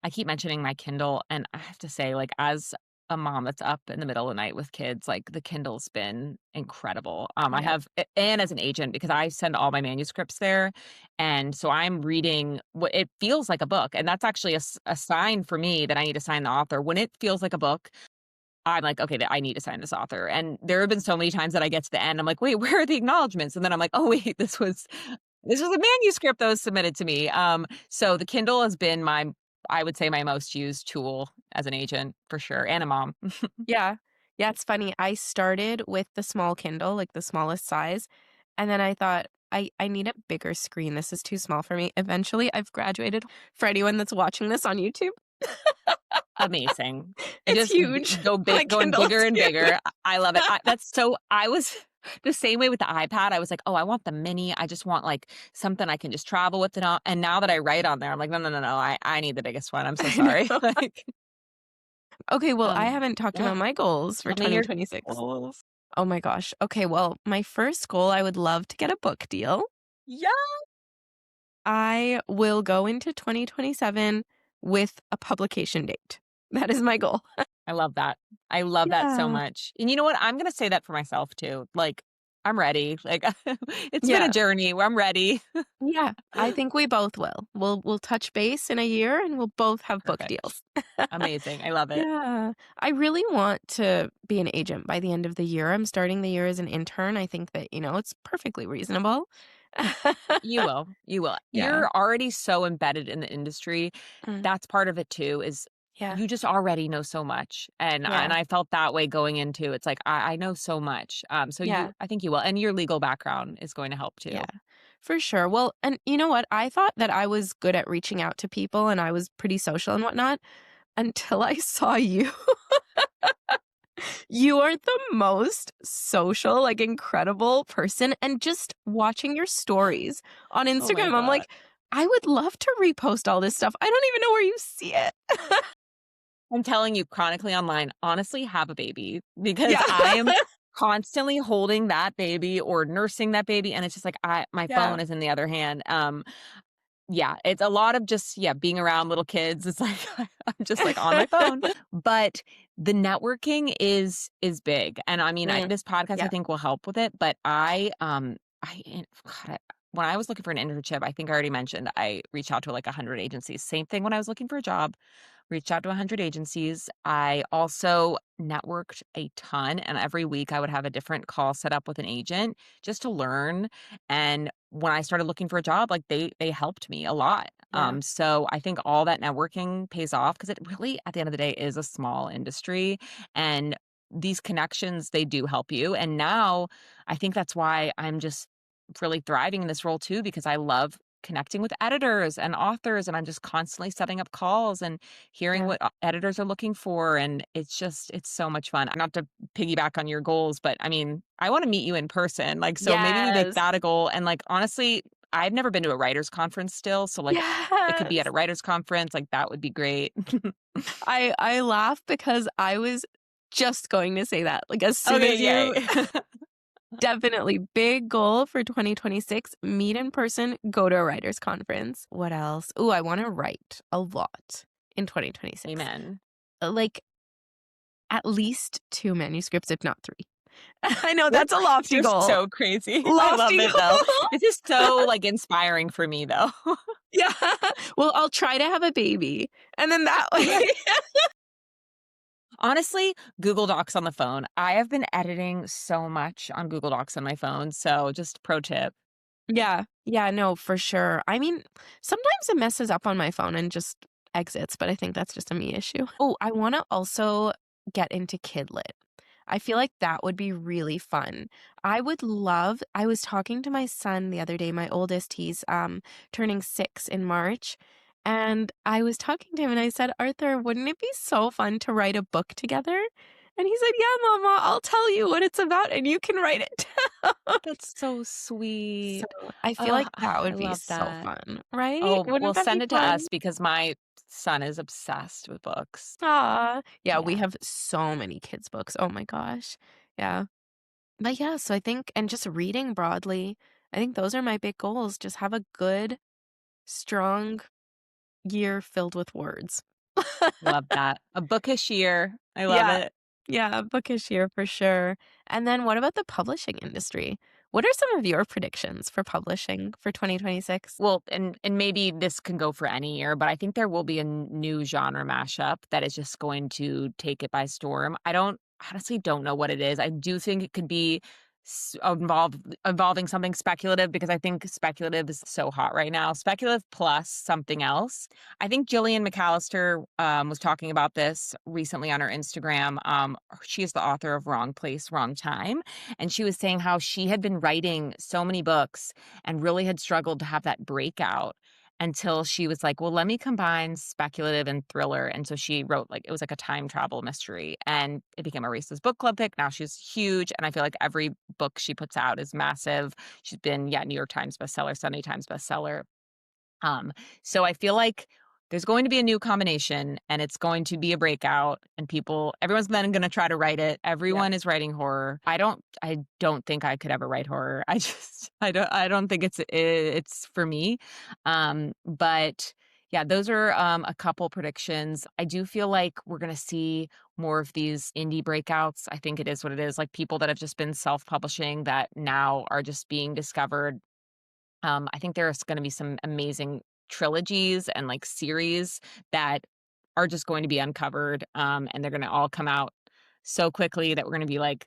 Speaker 2: I keep mentioning my Kindle, and I have to say, like, as a mom that's up in the middle of the night with kids, like the Kindle's been incredible. I
Speaker 1: Yeah,
Speaker 2: have, and as an agent, because I send all my manuscripts there, and so I'm reading what it feels like a book, and that's actually a sign for me that I need to sign the author when it feels like a book. I'm like, "Okay, I need to sign this author," and there have been so many times that I get to the end, I'm like, "Wait, where are the acknowledgments?" And then I'm like, "Oh, wait, this was a manuscript that was submitted to me." So the Kindle has been I would say, my most used tool as an agent for sure, and a mom.
Speaker 1: yeah. Yeah, it's funny, I started with the small Kindle, like the smallest size, and then I thought, I need a bigger screen, this is too small for me. Eventually, I've graduated. For anyone that's watching this on YouTube,
Speaker 2: Amazing.
Speaker 1: it's
Speaker 2: Just
Speaker 1: huge.
Speaker 2: go
Speaker 1: My
Speaker 2: big going
Speaker 1: Kindle is
Speaker 2: bigger and
Speaker 1: huge.
Speaker 2: bigger. I love it. I was the same way with the iPad. I was like, "Oh, I want the mini. I just want, like, something I can just travel with and all." And now that I write on there, I'm like, "No, no, no, no. I need the biggest one. I'm so
Speaker 1: I
Speaker 2: sorry."
Speaker 1: know.
Speaker 2: Like,
Speaker 1: Okay, well, I
Speaker 2: um,
Speaker 1: haven't talked
Speaker 2: yeah.
Speaker 1: about my goals for
Speaker 2: Tell me your
Speaker 1: 2026.
Speaker 2: goals.
Speaker 1: Oh my gosh. Okay, well, my first goal, I would love to get a book deal.
Speaker 2: Yeah.
Speaker 1: I will go into 2027 with a publication date. That is my goal.
Speaker 2: I love that. I love that so
Speaker 1: Yeah.
Speaker 2: much. And you know what? I'm gonna say that for myself too. Like, I'm ready. Like, it's been a
Speaker 1: Yeah.
Speaker 2: journey where I'm ready.
Speaker 1: Yeah. I think we both will. We'll touch base in a year and we'll both have book
Speaker 2: Perfect.
Speaker 1: deals.
Speaker 2: Amazing. I love it.
Speaker 1: Yeah. I really want to be an agent by the end of the year. I'm starting the year as an intern. I think that, it's perfectly reasonable.
Speaker 2: You will. You will.
Speaker 1: Yeah.
Speaker 2: You're already so embedded in the industry.
Speaker 1: Mm.
Speaker 2: That's part of it too, is
Speaker 1: Yeah.
Speaker 2: you just already know so much. And
Speaker 1: Yeah.
Speaker 2: I felt that way going into it's like I know so much. So
Speaker 1: Yeah.
Speaker 2: I think you will. And your legal background is going to help
Speaker 1: Yeah.
Speaker 2: too.
Speaker 1: For sure. Well, and you know what? I thought that I was good at reaching out to people and I was pretty social and whatnot until I saw you. You are the most social, like, incredible person, and just watching your stories on
Speaker 2: Oh my
Speaker 1: Instagram, I'm
Speaker 2: God.
Speaker 1: like, "I would love to repost all this stuff." I don't even know where you see it.
Speaker 2: I'm telling you, chronically online, honestly, have a baby because
Speaker 1: Yeah.
Speaker 2: I am constantly holding that baby or nursing that baby, and it's just like my
Speaker 1: Yeah.
Speaker 2: phone is in the other hand. Yeah, it's a lot of just being around little kids. It's like I'm just like on my phone, but the networking is big, and I mean,
Speaker 1: Mm,
Speaker 2: this podcast I
Speaker 1: yeah,
Speaker 2: think will help with it. But God, when I was looking for an internship, I think I already mentioned I reached out to like 100 agencies. Same thing when I was looking for a job. Reached out to 100 agencies. I also networked a ton, and every week I would have a different call set up with an agent just to learn. And when I started looking for a job, like they helped me a lot.
Speaker 1: yeah,
Speaker 2: So I think all that networking pays off because it really, at the end of the day, is a small industry, and these connections they do help you. And now I think that's why I'm just really thriving in this role too because I love connecting with editors and authors, and I'm just constantly setting up calls and hearing
Speaker 1: yeah,
Speaker 2: what editors are looking for, and it's so much fun. Not to piggyback on your goals, but I mean, I wanna meet you in person, like, so maybe we make
Speaker 1: yes.
Speaker 2: that a goal, and, like, honestly, I've never been to a writers conference still, so, like, it could be at
Speaker 1: Yes.
Speaker 2: a writers conference, like, that would be great.
Speaker 1: I laugh because I was just going to say that. Like, as soon
Speaker 2: Okay,
Speaker 1: as
Speaker 2: yay.
Speaker 1: you definitely big goal for 2026, meet in person, go to a writers conference. What else? Ooh, I wanna write a lot in 2026.
Speaker 2: Amen.
Speaker 1: Like, at least 2 manuscripts, if not 3. I know
Speaker 2: You're
Speaker 1: that's a lofty
Speaker 2: you're
Speaker 1: goal.
Speaker 2: so crazy. I love
Speaker 1: Lofty
Speaker 2: it, though.
Speaker 1: goal.
Speaker 2: This is so, like, inspiring for me, though.
Speaker 1: Yeah. Well, I'll try to have a baby, and then that way
Speaker 2: Right. Honestly, Google Docs on the phone. I have been editing so much on Google Docs on my phone, so just pro tip.
Speaker 1: Yeah. Yeah, no, for sure. I mean, sometimes it messes up on my phone and just exits, but I think that's just a me issue. Oh, I wanna also get into Kidlit. I feel like that would be really fun. I was talking to my son the other day, my oldest, he's, turning 6 in March, and I was talking to him and I said, "Arthur, wouldn't it be so fun to write a book together?" And he said, "Yeah, mama, I'll tell you what it's about and you can write it down."
Speaker 2: That's so
Speaker 1: So,
Speaker 2: sweet.
Speaker 1: I feel
Speaker 2: Oh,
Speaker 1: like that
Speaker 2: I
Speaker 1: would be
Speaker 2: love
Speaker 1: so
Speaker 2: that.
Speaker 1: fun, right?
Speaker 2: Oh, well,
Speaker 1: Wouldn't that be
Speaker 2: send it to
Speaker 1: fun?
Speaker 2: us because my son is obsessed with books.
Speaker 1: Aw. Yeah, we
Speaker 2: Yeah,
Speaker 1: have so many kids' books, oh my gosh. Yeah. But yeah, so I think and just reading broadly, I think those are my big goals. Just have a good, strong year filled with words.
Speaker 2: love that. A bookish year. I love
Speaker 1: Yeah.
Speaker 2: it.
Speaker 1: Yeah, bookish year for sure. And then what about the publishing industry? What are some of your predictions for publishing for 2026?
Speaker 2: Well, and maybe this can go for any year, but I think there will be a new genre mashup that is just going to take it by storm. I don't honestly don't know what it is. I do think it could be involving something speculative because I think speculative is so hot right now. Speculative plus something else. I think Jillian McAllister was talking about this recently on her Instagram. She is the author of Wrong Place, Wrong Time, and she was saying how she had been writing so many books and really had struggled to have that breakout until she was like, "Well, let me combine speculative and thriller." And so she wrote like it was like a time travel mystery and it became a Reese's book club pick. Now she's huge and I feel like every book she puts out is massive. She's been New York Times bestseller, Sunday Times bestseller. Um, so I feel like there's going to be a new combination and it's going to be a breakout and everyone's then going to try to write it.
Speaker 1: Yeah.
Speaker 2: Everyone is writing horror. I don't think I could ever write horror. I don't think it's for me. But yeah, those are a couple predictions. I do feel like we're going to see more of these indie breakouts. I think it is what it is, like people that have just been self-publishing that now are just being discovered. I think there's gonna be some amazing trilogies and, like, series that are just going to be uncovered, and they're gonna all come out so quickly that we're gonna be like,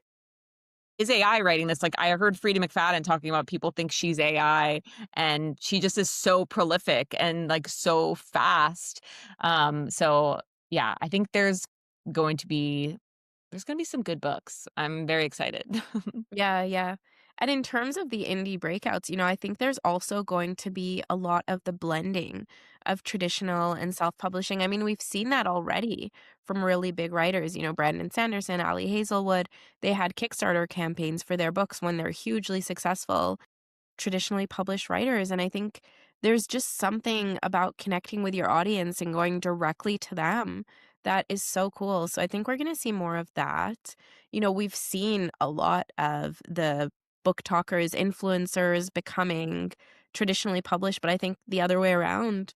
Speaker 2: "Is AI writing this?" Like, I heard Frida McFadden talking about people think she's AI, and she just is so prolific and, like, so fast. So, yeah, I think there's gonna be some good books. I'm very excited.
Speaker 1: Yeah, yeah. And in terms of the indie breakouts, I think there's also going to be a lot of the blending of traditional and self-publishing. I mean, we've seen that already from really big writers, Brandon Sanderson, Ali Hazelwood. They had Kickstarter campaigns for their books when they're hugely successful traditionally published writers. And I think there's just something about connecting with your audience and going directly to them that is so cool. So I think we're going to see more of that. We've seen a lot of the book talkers, influencers becoming traditionally published, but I think the other way around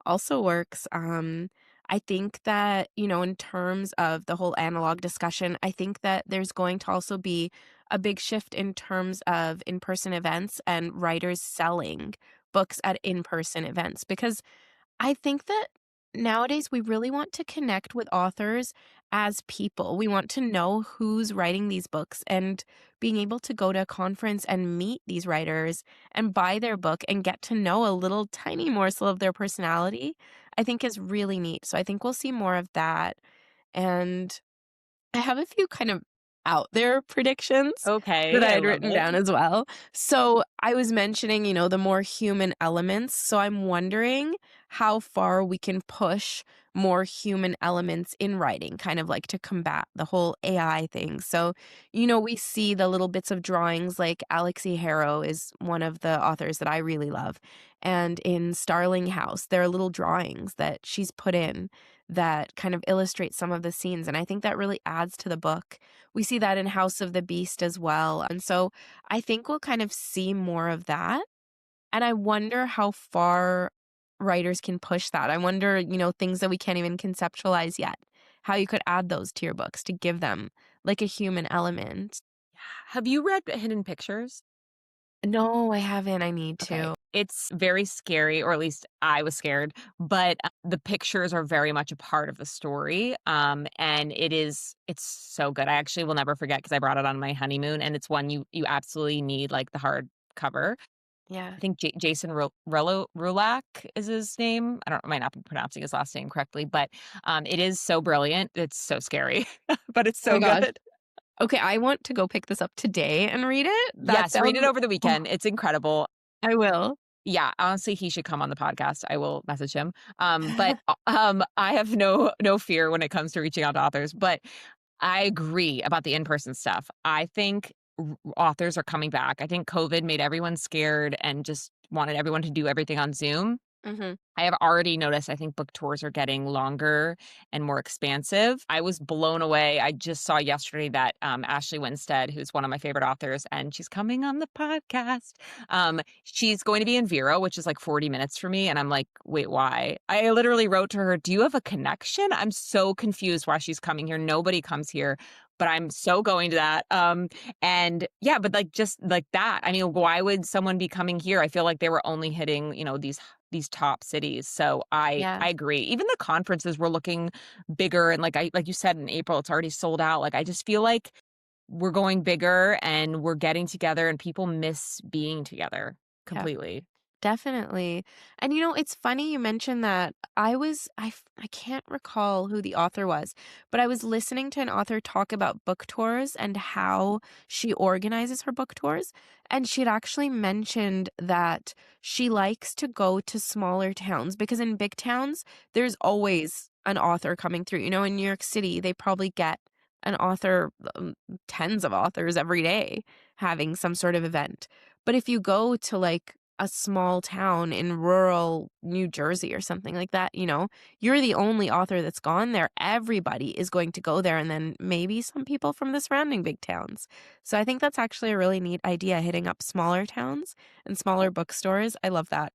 Speaker 1: also works. I think that, in terms of the whole analog discussion, I think that there's going to also be a big shift in terms of in person events and writers selling books at in person events because I think that nowadays we really want to connect with authors as people. We want to know who's writing these books and being able to go to a conference and meet these writers and buy their book and get to know a little tiny morsel of their personality, I think is really neat. So I think we'll see more of that. And I have a few kind of out there predictions that
Speaker 2: Okay,
Speaker 1: I
Speaker 2: I
Speaker 1: had
Speaker 2: love
Speaker 1: written
Speaker 2: it.
Speaker 1: down as well. So I was mentioning, the more human elements. So I'm wondering how far we can push more human elements in writing, kind of like to combat the whole AI thing. So, we see the little bits of drawings, like Alexi Harrow is one of the authors that I really love. And in Starling House, there are little drawings that she's put in that kind of illustrate some of the scenes. And I think that really adds to the book. We see that in House of the Beast as well. And so I think we'll kind of see more of that. And I wonder how far writers can push that. I wonder, things that we can't even conceptualize yet, how you could add those to your books to give them like a human element.
Speaker 2: Have you read Hidden Pictures?
Speaker 1: No, I haven't. I need
Speaker 2: Okay.
Speaker 1: to.
Speaker 2: It's very scary, or at least I was scared, but the pictures are very much a part of the story. And it's so good. I actually will never forget because I brought it on my honeymoon, and it's one you absolutely need, like the hard cover.
Speaker 1: Yeah.
Speaker 2: I think Jason Rulak is his name. I might not be pronouncing his last name correctly, but it is so brilliant. It's so scary, but it's
Speaker 1: Oh my
Speaker 2: so
Speaker 1: gosh.
Speaker 2: good.
Speaker 1: Okay, I want to go pick this up today and read it. That
Speaker 2: Yes, read it
Speaker 1: sounds
Speaker 2: over the
Speaker 1: oh,
Speaker 2: weekend. It's incredible.
Speaker 1: I will.
Speaker 2: Yeah, honestly, he should come on the podcast. I will message him. But I have no fear when it comes to reaching out to authors, but I agree about the in-person stuff. I think authors are coming back. I think COVID made everyone scared and just wanted everyone to do everything on Zoom.
Speaker 1: Mhm.
Speaker 2: I have already noticed, I think book tours are getting longer and more expansive. I was blown away. I just saw yesterday that Ashley Winstead, who's one of my favorite authors, and she's coming on the podcast. She's going to be in Vero, which is like 40 minutes for me. And I'm like, wait, why? I literally wrote to her, do you have a connection? I'm so confused why she's coming here. Nobody comes here. But I'm so going to that. And yeah, but like just like that. I mean, why would someone be coming here? I feel like they were only hitting, these top cities. So I
Speaker 1: Yeah.
Speaker 2: agree. Even the conferences were looking bigger, and like you said, in April it's already sold out. Like I just feel like we're going bigger and we're getting together, and people miss being together
Speaker 1: Yeah.
Speaker 2: completely.
Speaker 1: Definitely. And it's funny you mentioned that. I can't recall who the author was, but I was listening to an author talk about book tours and how she organizes her book tours. And she had actually mentioned that she likes to go to smaller towns because in big towns, there's always an author coming through. In New York City, they probably get an author, tens of authors every day having some sort of event. But if you go to like a small town in rural New Jersey or something like that, you're the only author that's gone there. Everybody is going to go there, and then maybe some people from the surrounding big towns. So I think that's actually a really neat idea, hitting up smaller towns and smaller bookstores. I love that.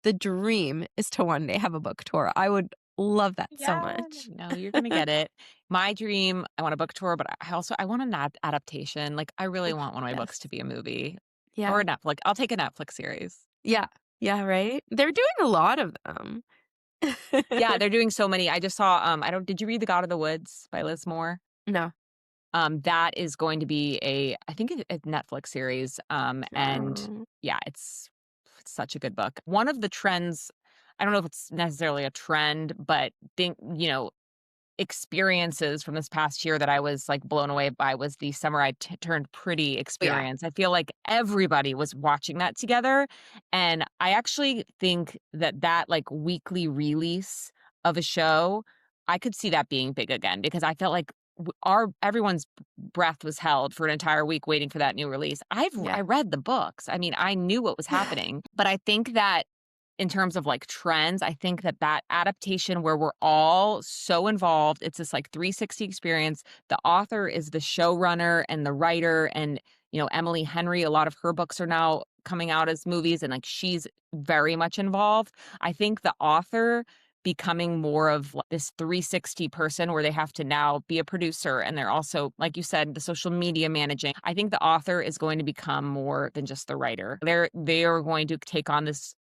Speaker 1: The dream is to one day have a book tour. I would love that so
Speaker 2: Yeah,
Speaker 1: much.
Speaker 2: no, you're gonna get it. My dream, I want a book tour, but I want an adaptation. Like I really
Speaker 1: Oof,
Speaker 2: want one of my books
Speaker 1: yes.
Speaker 2: to be a movie or a
Speaker 1: Yeah.
Speaker 2: Netflix. I'll take a Netflix series.
Speaker 1: Yeah. Yeah, right? They're doing a lot of them.
Speaker 2: Yeah, they're doing so many. I just saw, I don't did you read The God of the Woods by Liz Moore?
Speaker 1: No.
Speaker 2: That is going to be I think a Netflix series, and
Speaker 1: Oh,
Speaker 2: yeah, it's such a good book. One of the trends, I don't know if it's necessarily a trend, but experiences from this past year that I was, like, blown away by was the Summer I Turned Pretty
Speaker 1: yeah.
Speaker 2: experience. I feel like everybody was watching that together, and I actually think that, like, weekly release of a show, I could see that being big again because I felt like our everyone's breath was held for an entire week waiting for that new release. I
Speaker 1: Yeah.
Speaker 2: read the books. I mean, I knew what was happening, but I think that in terms of, like, trends, I think that adaptation where we're all so involved, it's this, like, 360 experience. The author is the showrunner and the writer, and, Emily Henry, a lot of her books are now coming out as movies, and, like, she's very much involved. I think the author becoming more of, like, this 360 person where they have to now be a producer, and they're also, like you said, the social media managing. I think the author is going to become more than just the writer. They are going to take on this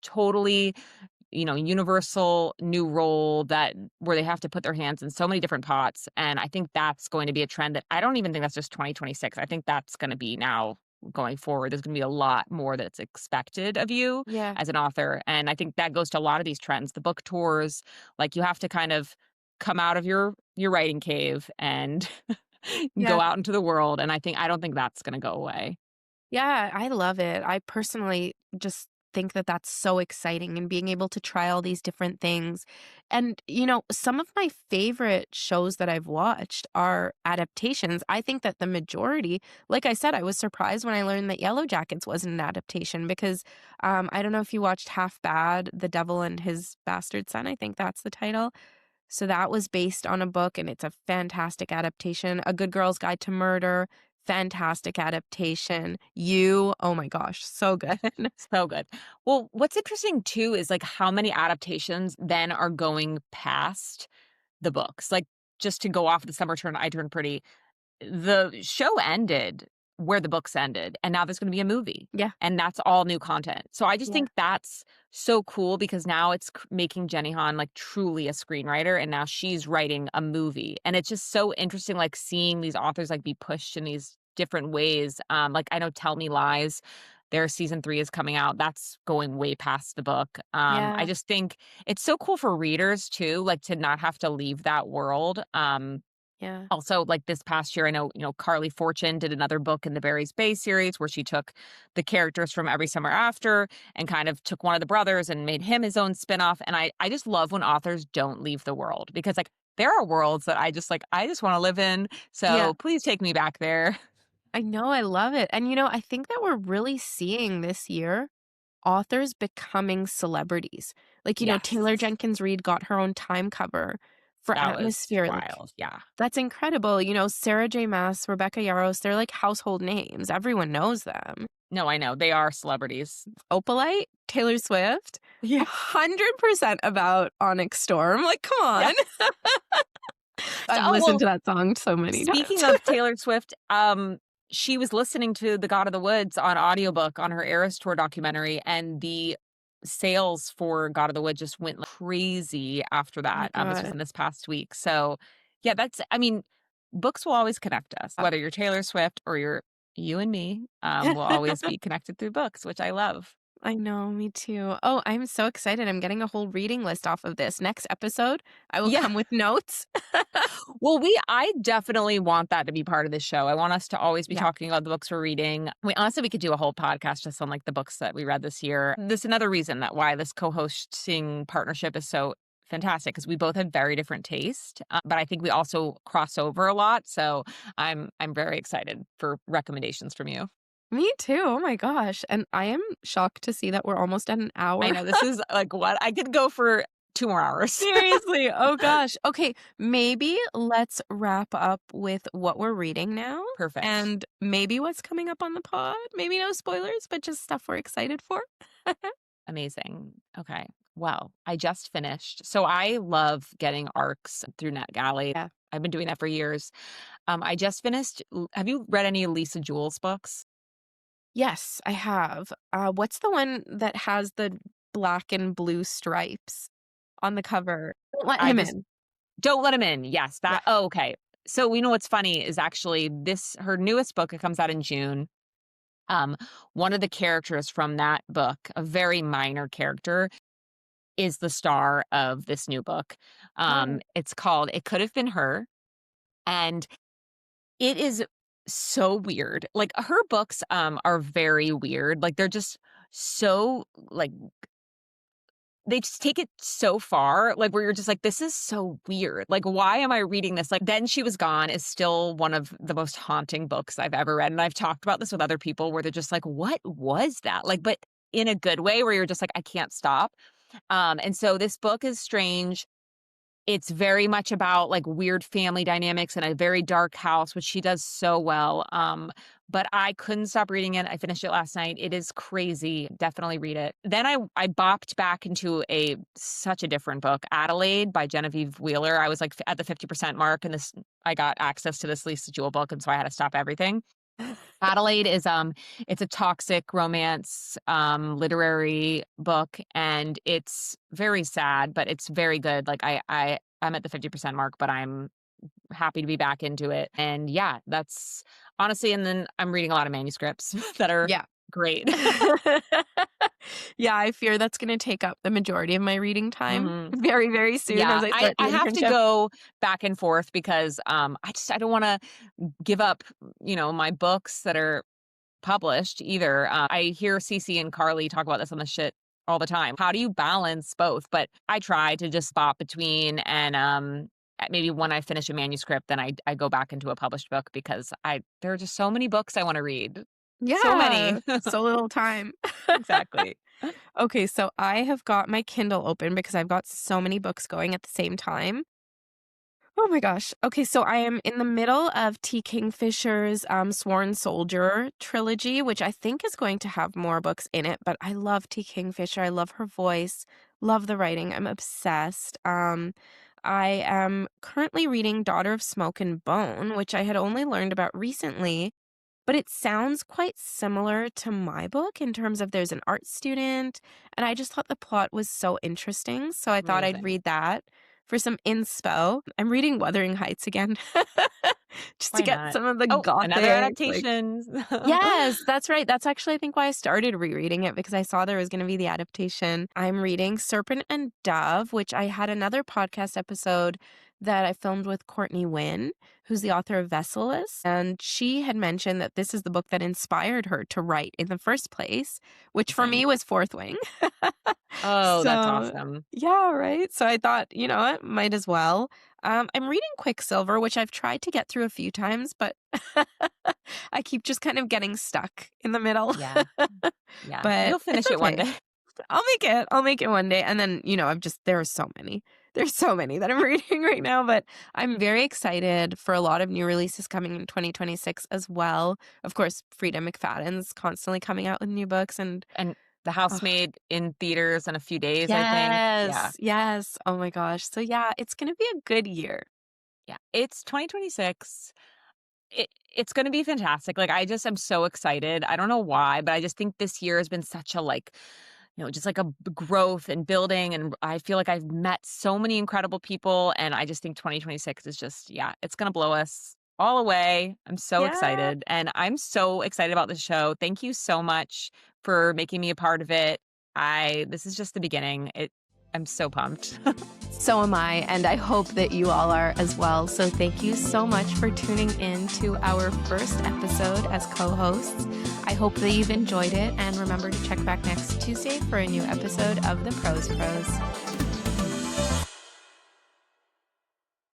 Speaker 2: totally, universal new role that where they have to put their hands in so many different pots, and I think that's going to be a trend that I don't even think that's just 2026. I think that's gonna be now going forward. There's gonna be a lot more that's expected of you
Speaker 1: Yeah.
Speaker 2: as an author, and I think that goes to a lot of these trends. The book tours, like, you have to kind of come out of your writing cave and
Speaker 1: Yeah.
Speaker 2: go out into the world, and I don't think that's gonna go away.
Speaker 1: Yeah, I love it. I personally just think that that's so exciting and being able to try all these different things. And, some of my favorite shows that I've watched are adaptations. I think that the majority, like I said, I was surprised when I learned that Yellow Jackets wasn't an adaptation because I don't know if you watched Half Bad, The Devil and His Bastard Son. I think that's the title. So that was based on a book, and it's a fantastic adaptation. A Good Girl's Guide to Murder, fantastic adaptation. You, oh my gosh, so good.
Speaker 2: So good. Well, what's interesting too is, like, how many adaptations then are going past the books. Like, just to go off the Summer Turn I Turned Pretty, the show ended where the books ended, and now there's gonna be a movie,
Speaker 1: Yeah,
Speaker 2: and that's all new content. So I just
Speaker 1: yeah,
Speaker 2: think that's so cool because now it's making Jenny Han, like, truly a screenwriter, and now she's writing a movie, and it's just so interesting, like, seeing these authors, like, be pushed in these different ways. Like, I know Tell Me Lies, their season 3 is coming out. That's going way past the book. I
Speaker 1: yeah,
Speaker 2: just think it's so cool for readers too, like, to not have to leave that world.
Speaker 1: yeah,
Speaker 2: Also, like, this past year, I know, Carly Fortune did another book in the Barry's Bay series where she took the characters from Every Summer After and kind of took one of the brothers and made him his own spinoff. And I just love when authors don't leave the world because, like, there are worlds that I just want to live in.
Speaker 1: yeah.
Speaker 2: So please take me back there.
Speaker 1: I know, I love it. And, I think that we're really seeing this year authors becoming celebrities. Like, Taylor
Speaker 2: Yes.
Speaker 1: Jenkins Reid got her own Time cover for
Speaker 2: That was
Speaker 1: Atmosphere. Like,
Speaker 2: wild. Yeah.
Speaker 1: that's incredible. Sarah J. Maas, Rebecca Yarros, they're like household names. Everyone knows them.
Speaker 2: No, I know. They are celebrities.
Speaker 1: Opalite, Taylor Swift,
Speaker 2: Yeah.
Speaker 1: 100% about Onyx Storm. Like, come
Speaker 2: Yeah.
Speaker 1: on.
Speaker 2: So,
Speaker 1: I've
Speaker 2: oh,
Speaker 1: listened
Speaker 2: well,
Speaker 1: to that song so many times.
Speaker 2: speaking of Taylor Swift, she was listening to The God of the Woods on audiobook on her Eras Tour documentary, and the sales for God of the Woods just went like crazy after
Speaker 1: Oh my
Speaker 2: that. This was
Speaker 1: god.
Speaker 2: in this past week. So, yeah, I mean, books will always connect us, whether you're Taylor Swift or you're you and me, we'll always be connected through books, which I love.
Speaker 1: I know, me too. Oh, I'm so excited. I'm getting a whole reading list off of this. Next episode, I will
Speaker 2: Yeah.
Speaker 1: come with notes.
Speaker 2: Well, I definitely want that to be part of the show. I want us to always be
Speaker 1: Yeah.
Speaker 2: talking about the books we're reading. Honestly, we could do a whole podcast just on, like, the books that we read this year. This is another reason that why this co-hosting partnership is so fantastic because we both have very different taste, but I think we also cross over a lot. So I'm very excited for recommendations from you.
Speaker 1: Me too. Oh my gosh. And I am shocked to see that we're almost at an
Speaker 2: I
Speaker 1: hour.
Speaker 2: know this is like what I could go for 2 more hours.
Speaker 1: Seriously. Oh gosh. Okay, maybe let's wrap up with what we're reading now
Speaker 2: Perfect.
Speaker 1: and maybe what's coming up on the pod. Maybe no spoilers, but just stuff we're excited for.
Speaker 2: Amazing. Okay. Well, I just finished. So I love getting arcs through NetGalley.
Speaker 1: Yeah.
Speaker 2: I've been doing that for years. I just finished. Have you read any Lisa Jewell's books?
Speaker 1: Yes, I have. What's the one that has the black and blue stripes on the cover? Don't Let
Speaker 2: I
Speaker 1: Him
Speaker 2: just
Speaker 1: In.
Speaker 2: don't let him in. Yes,
Speaker 1: Yeah.
Speaker 2: that. Oh, okay. So we know what's funny is actually this her newest book. It comes out in June. Um, One of the characters from that book, a very minor character, is the star of this new book.
Speaker 1: Oh,
Speaker 2: It's called "It Could Have Been Her," and it is so weird. Like, her books, are very weird. Like, they're just so, like they just take it so far, like, where you're just like, "This is so weird. Like, why am I reading this?" Like, Then She Was Gone is still one of the most haunting books I've ever read, and I've talked about this with other people where they're just like, "What was that?" Like, but in a good way where you're just like, "I can't stop." And so this book is strange. It's very much about, like, weird family dynamics in a very dark house, which she does so well, but I couldn't stop reading it. I finished it last night. It is crazy. Definitely read it. Then I bopped back into a such a different book, Adelaide by Genevieve Wheeler. I was, like, at the 50% mark, and this I got access to this Lisa Jewell book, and so I had to stop everything. Adelaide is it's a toxic romance literary book, and it's very sad, but it's very good. Like, I'm at the 50% mark, but I'm happy to be back into it. And yeah, that's honestly, and then I'm reading a lot of manuscripts that are
Speaker 1: yeah.
Speaker 2: Great.
Speaker 1: Yeah, I fear that's gonna take up the majority of my reading time
Speaker 2: Mhm.
Speaker 1: very, very soon
Speaker 2: Yeah,
Speaker 1: as I
Speaker 2: I
Speaker 1: start the
Speaker 2: I have to
Speaker 1: internship.
Speaker 2: go back and forth because, I don't wanna give up, my books that are published either. I hear Cece and Carly talk about this on the shit all the time. How do you balance both? But I try to just spot between and, maybe when I finish a manuscript, then I go back into a published book because I there are just so many books I wanna read. So many.
Speaker 1: Yeah, so little time.
Speaker 2: Exactly.
Speaker 1: Okay, so I have got my Kindle open because I've got so many books going at the same time. Oh my gosh. Okay, so I am in the middle of T. Kingfisher's Sworn Soldier trilogy, which I think is going to have more books in it, but I love T. Kingfisher. I love her voice, love the writing. I'm obsessed. I am currently reading Daughter of Smoke and Bone, which I had only learned about recently, but it sounds quite similar to my book in terms of there's an art student, and I just thought the plot was so interesting, so I thought I'd
Speaker 2: Amazing.
Speaker 1: read that for some inspo. I'm reading Wuthering Heights again just to
Speaker 2: Why
Speaker 1: get
Speaker 2: not?
Speaker 1: some of the
Speaker 2: Oh, another
Speaker 1: gothic, like
Speaker 2: adaptation.
Speaker 1: Yes, that's right. That's actually, I think, why I started rereading it because I saw there was gonna be the adaptation. I'm reading Serpent and Dove, which I had another podcast episode that I filmed with Courtney Wynn, who's the author of Vessalus, and she had mentioned that this is the book that inspired her to write in the first place, which for
Speaker 2: Amazing.
Speaker 1: me was Fourth Wing.
Speaker 2: Oh, that's
Speaker 1: So,
Speaker 2: awesome.
Speaker 1: yeah, right? So I thought, you know what, might as well. I'm reading Quicksilver, which I've tried to get through a few times, but I keep just kind of getting stuck in the middle.
Speaker 2: Yeah, yeah.
Speaker 1: But
Speaker 2: You'll
Speaker 1: it's
Speaker 2: finish it one
Speaker 1: okay.
Speaker 2: day.
Speaker 1: I'll make it. I'll make it one day. And then, I've just there are so many. There's so many that I'm reading right now, but I'm very excited for a lot of new releases coming in 2026 as well. Of course, Frida McFadden's constantly coming out with new books and
Speaker 2: And The
Speaker 1: ugh,
Speaker 2: Housemaid in theaters in a few days, I think. Yeah,
Speaker 1: yes, yes. Oh my gosh. So yeah, it's gonna be a good year.
Speaker 2: yeah. It's 2026. It's gonna be fantastic. Like, I just am so excited. I don't know why, but I just think this year has been such a, like, just like a growth and building, and I feel like I've met so many incredible people, and I just think 2026 is just yeah, it's gonna blow us all away. I'm so
Speaker 1: Yeah.
Speaker 2: excited, and I'm so excited about the show. Thank you so much for making me a part of it. I This is just the beginning. I'm so pumped.
Speaker 1: So am I, and I hope that you all are as well. So thank you so much for tuning in to our first episode as co-hosts. I hope that you've enjoyed it, and remember to check back next Tuesday for a new episode of the Prose Pros.